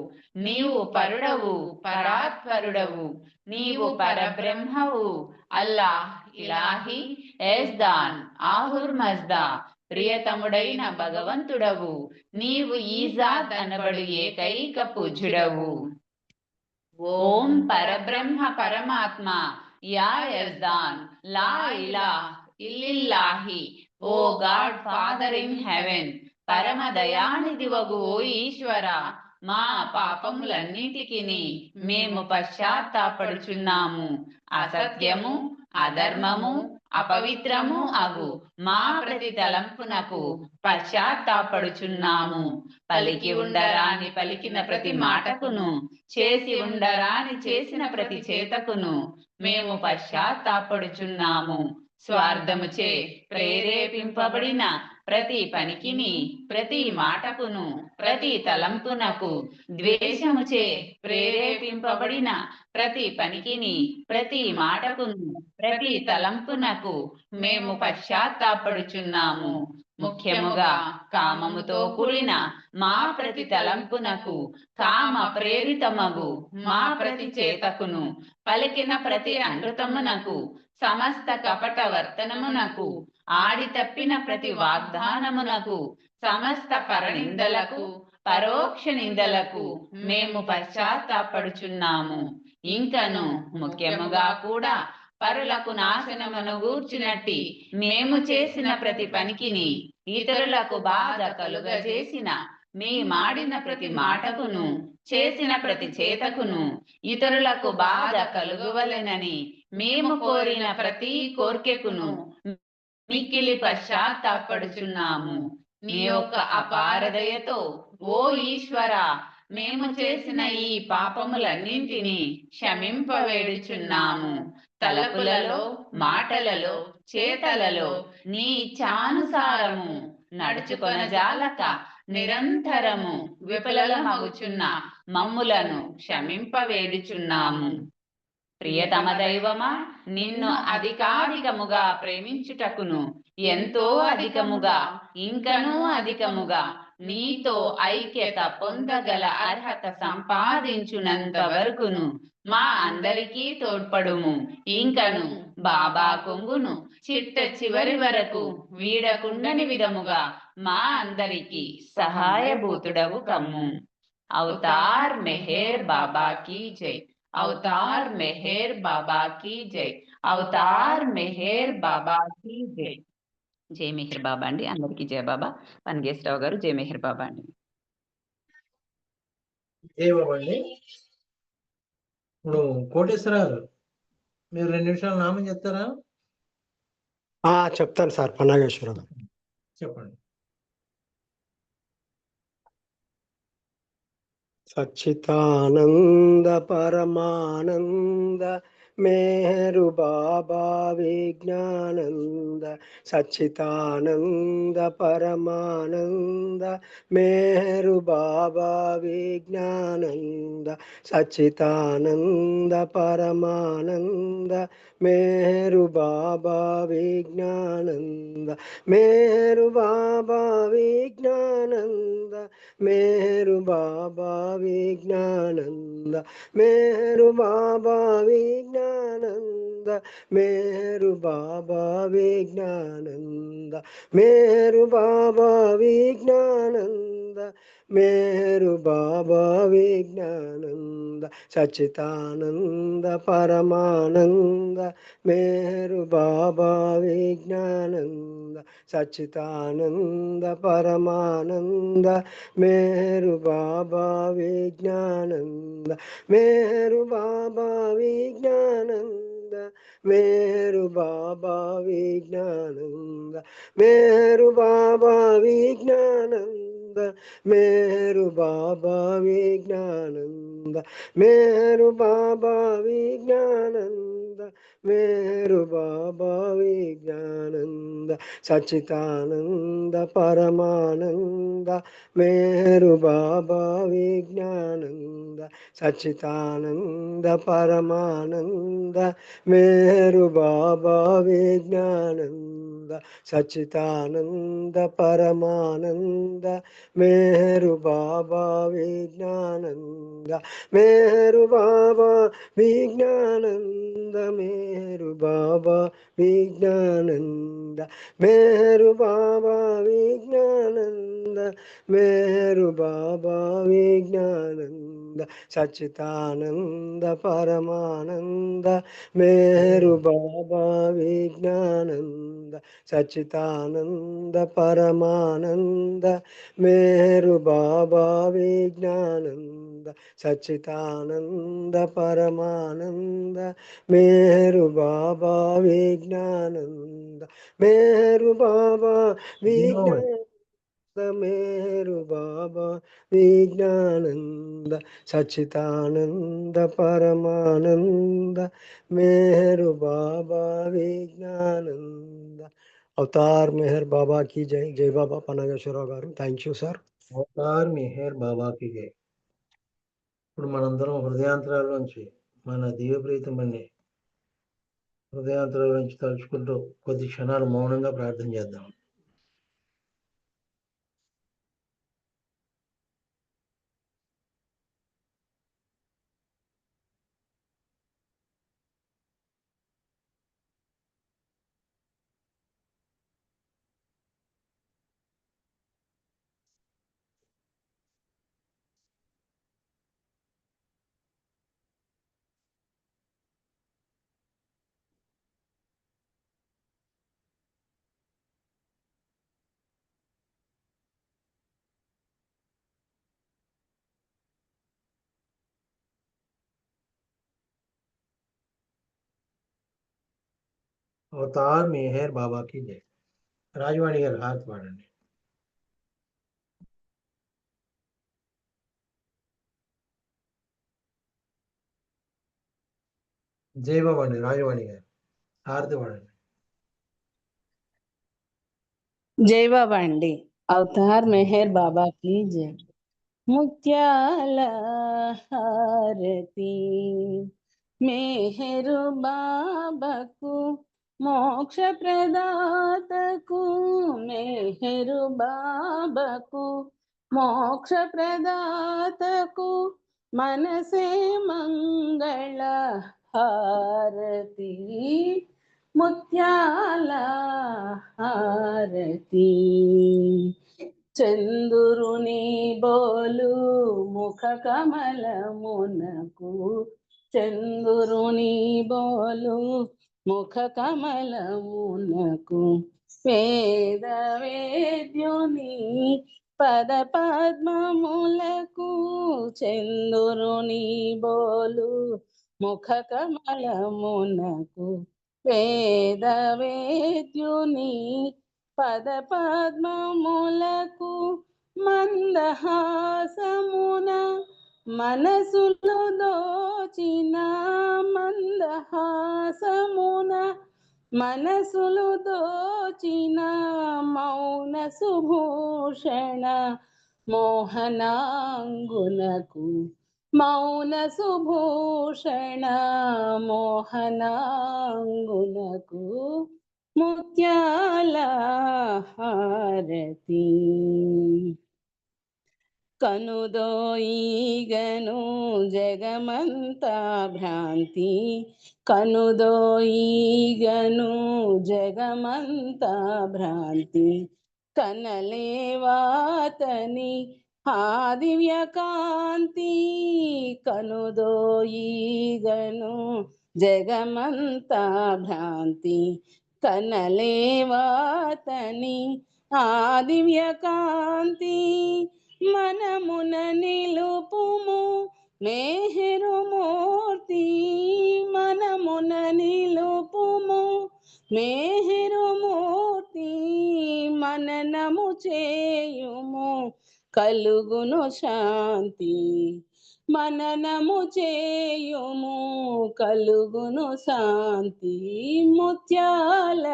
నీవు పరుడవు, పరాత్పరుడవు. నీవు పరబ్రహ్మవు, Allah, Ilahi, Yezdan, Ahura Mazda, ప్రియతముడైన భగవంతుడవు. నీవు ఈజాద్ అనబడు ఏకైక పూజ్యుడవు. ఓం పరబ్రహ్మ పరమాత్మ, యా యజ్దాన్, లా ఇలాహ్ ఇల్లిల్లాహి, O God Father in heaven, పరమ దయానిధివగు ఓ ఈశ్వర, మా పాపములన్నిటికి మేము పశ్చాత్తాపడుచున్నాము. అసత్యము, అధర్మము, అపవిత్రము అగు మా ప్రతి తలంపునకు పశ్చాత్తాపడుచున్నాము. పలికి ఉండరాని పలికిన ప్రతి మాటకును, చేసి ఉండరాని చేసిన ప్రతి చేతకును మేము పశ్చాత్తాపడుచున్నాము. స్వార్థముచే ప్రేరేపింపబడిన ప్రతి పనికిని, ప్రతి మాటకును, ప్రతి తలంపునకు, ద్వేషముచే ప్రేరేపింపబడిన ప్రతి పనికిని, ప్రతి మాటకును, ప్రతి తలంపునకు మేము పశ్చాత్తాపడుచున్నాము. ముఖ్యముగా కామముతో కూడిన మా ప్రతి తలంపునకు, కామ ప్రేరితమగు మా ప్రతి చేతకును, పలికిన ప్రతి అనృతమునకు, సమస్త కపట వర్తనమునకు, ఆడి తప్పిన ప్రతి వాగ్దానమునకు, సమస్త పరనిందలకు, పరోక్ష నిందలకు మేము పశ్చాత్తాపడుచున్నాము. ఇంకను ముఖ్యముగా కూడా పరులకు నాశనమును గూర్చినట్టి మేము చేసిన ప్రతి పనికిని, ఇతరులకు బాధ కలుగజేసిన మేమాడిన ప్రతి మాటకును, చేసిన ప్రతి చేతకును ఇతరులకు బాధ కలుగువలెనని మేము కోరిన ప్రతి కోర్కెకును మిక్కిలి పశ్చాత్తాపడుచున్నాము. నీ యొక్క అపారదయతో ఓ ఈశ్వర, మేము చేసిన ఈ పాపములన్నింటినీ క్షమింపవేడుచున్నాము. తలపులలో, మాటలలో, చేతలలో నీ ఇచ్ఛానుసారము నడుచుకొనజాలక నిరంతరము విఫలమగుచున్న మమ్ములను క్షమింపవేడుచున్నాము. ప్రియతమ దైవమా, నిన్ను అధికాధికముగా ప్రేమించుటకును, ఎంతో అధికముగా, ఇంకనూ అధికముగా నీతో ఐక్యత పొందగల అర్హత సంపాదించునంత వరకును మా అందరికీ తోడ్పడుము. ఇంకను బాబా కొంగును చిట్ట చివరి వరకు వీడకుండని విధముగా మా అందరికీ సహాయభూతుడవు కమ్ము. अवतार मेहर बाबा की जय। अवतार मेहर बाबा की जय। अवतार मेहर बाबा की जय। जय मेहर बाबा अंडी अंदरिकी जय बाबा पनगेश्वरराव गाరు जय मेहर बाबा अंडी ఏ బాబా అండి ఇప్పుడు కోటేశ్వరరావు మీరు 2 నిమిషాలు నామం చెప్తారా చెప్తాను సార్ పన్నాగేశ్వరరావు. చెప్పండి. సచ్చితానంద పరమానంద మేరు బాబా విజ్ఞానంద సచ్చితానంద పరమానంద మేరు బాబా విజ్ఞానంద సచ్చితానంద పరమానంద మేరు బాబా విజ్ఞానంద మేరు బాబా విజ్ఞానంద మేరు బాబా విజ్ఞానంద మేరు బాబా విజ్ఞానంద మేరు బాబా విజ్ఞానంద మేరు బాబా విజ్ఞానంద మేరు బాబా విజ్ఞానంద సచ్చితానంద పరమానంద మేరు బాబా విజ్ఞానంద సచ్చితానంద పరమానంద మేరు బాబా విజ్ఞానంద మేరు బాబా విజ్ఞానంద మేరు బాబా విజ్ఞానంద మేరు బాబా విజ్ఞానంద మేరు బాబా విజ్ఞానంద మేరు బాబా విజ్ఞానంద మేరు బాబా విజ్ఞానంద సచ్చితానంద పరమానంద మేరు బాబా విజ్ఞానంద సచ్చితానంద పరమానంద మేరు బాబా విజ్ఞానంద సచ్చితానంద పరమానంద మేరు బాబా విజ్ఞానంద మేరు బాబా విజ్ఞానంద మేరు బాబా విజ్ఞానంద మేరు బాబా విజ్ఞానంద మేరు బాబా విజ్ఞానంద సచ్చితానంద పరమానంద మేరు బాబా విజ్ఞానంద సచ్చితానంద పరమానంద మేరు బాబా విజ్ఞానంద సచ్చితానంద పరమానంద మేరు బాబా విజ్ఞానంద మేరు బాబా విజ్ఞానంద మేరు బాబా విజ్ఞానంద సచ్చితానంద పరమానంద మేరు బాబా విజ్ఞానంద. అవతార్ మెహర్ బాబా की जय. जय बाबा పన్నగేశ్వరరావు గారు. Thank you sir. Avatar Meher బాబాకి జై. ఇప్పుడు మనందరం హృదయాంతరాల్లోంచి మన దివ్యప్రీతమని హృదయాంతరాల నుంచి తలుచుకుంటూ కొద్ది క్షణాలు మౌనంగా ప్రార్థన చేద్దాం. అవతార్ మెహర్ బాబాకి జై. రాజవాణి గారు హారతి పాడండి. జై బాబా అండి. రాజవాణి గారు హారతి పాడండి. జై బాబా అండి. అవతార్ మెహర్ బాబా की जय. ముత్యాల హారతి మెహరు బాబాకు మోక్ష ప్రదాతకు మెహరు బాబాకు మోక్ష ప్రదాతకు మనసే మంగళ హారతి ముత్యాల హారతి చంద్రుని బోలు ముఖ కమలమునకు చంద్రుని బోలు ముఖ కమలమునకు వేద వేద్యుని పద పద్మములకు చంద్రుని బోలు ముఖ కమలమునకు వేద వేద్యుని పద పద్మములకు మందహాసమున మనసులు దోచిన మందహాసమున మనసులు దోచిన మౌన సుభూషణ మోహనాంగునకు మౌన సుభూషణ మోహనాంగునకు ముత్యాల హారతి కనుదోయిగను జగమంతా భ్రాంతి కనుదోయిగను జగమంతా భ్రాంతి కనలేవాతని ఆ దివ్య కాంతి కనుదోయిగను జగమంతా భ్రాంతి కనలేవాతని ఆ దివ్య కాంతి మనమున నిలుపుము మేహరుమూర్తి మనమున నిలుపుము మేహరుమూర్తి మననము చేయుము కలుగును శాంతి మననము చేయుము కలుగును శాంతి ముత్యాల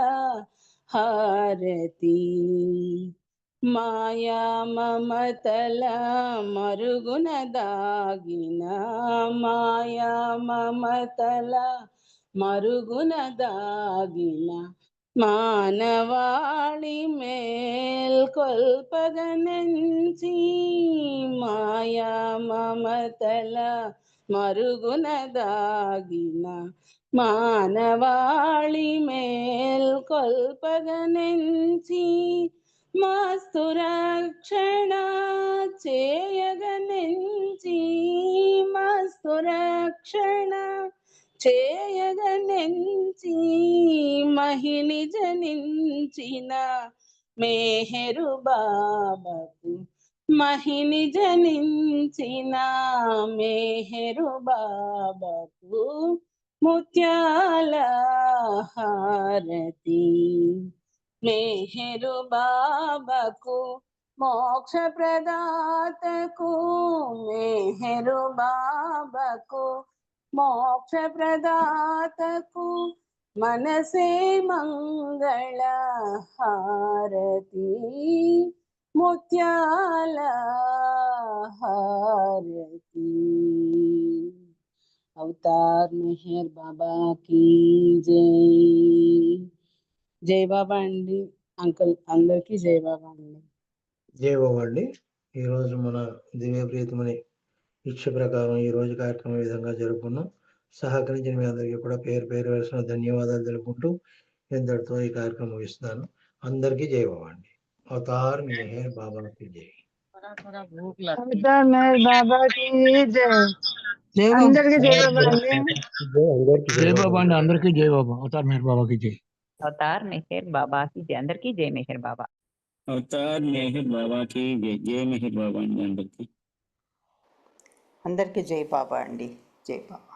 హారతి మాయా మమతల మరుగున దాగిన మాయా మమతల మరుగున దాగిన మానవాళి మేల్కొల్పగనంచి మాయా మమతల మరుగున దాగిన మానవాళి మేల్కొల్పగనంచి మస్తు రక్షణ చేయగనంచి మస్తు రక్షణ చేయగనంచి మహిని జనించిన మేహరు బాబాకు మహిని జనించిన మేహరు బాబాకు ముత్యాల హారతి మేహరు బాబాకు మోక్ష ప్రదాతకు మేహరు బాబాకు మోక్ష ప్రదాతకు మనసే మంగళ హారతి ముత్యాల హారతి అవతార్ మెహర్ బాబా की జై జై బాబా అండి అంకుల్ అందరికీ జై బాబా అండి జై బాబా అండి. ఈరోజు మన దివ్య ప్రీతమని ఇచ్చ ప్రకారం ఈ రోజు కార్యక్రమం ఈ విధంగా జరుపుకున్నాం. సహకరించిన మీ అందరికీ కూడా పేరు పేరు వేసిన ధన్యవాదాలు తెలుపుకుంటూ ఇంతటితో ఈ కార్యక్రమం ముగిస్తున్నాను. అందరికీ జై బాబా అండి. అవతార్ మెహర్ బాబాకి జై. అవతార్ మెహర్ బాబా की జై అందరికీ జై బాబా అండి జై బాబా అండి. అందరికీ జై బాబా. అవతార్ మెహర్ బాబాకి జై. అవతార్ మెహర్ బాబాకి జై. అందరికీ జై మెహర్ బాబా. అవతార్ మెహర్ బాబాకి జై. జై మెహర్ బాబా అండి అందరికీ. అందరికీ జై బాబా అండి. జై బాబా.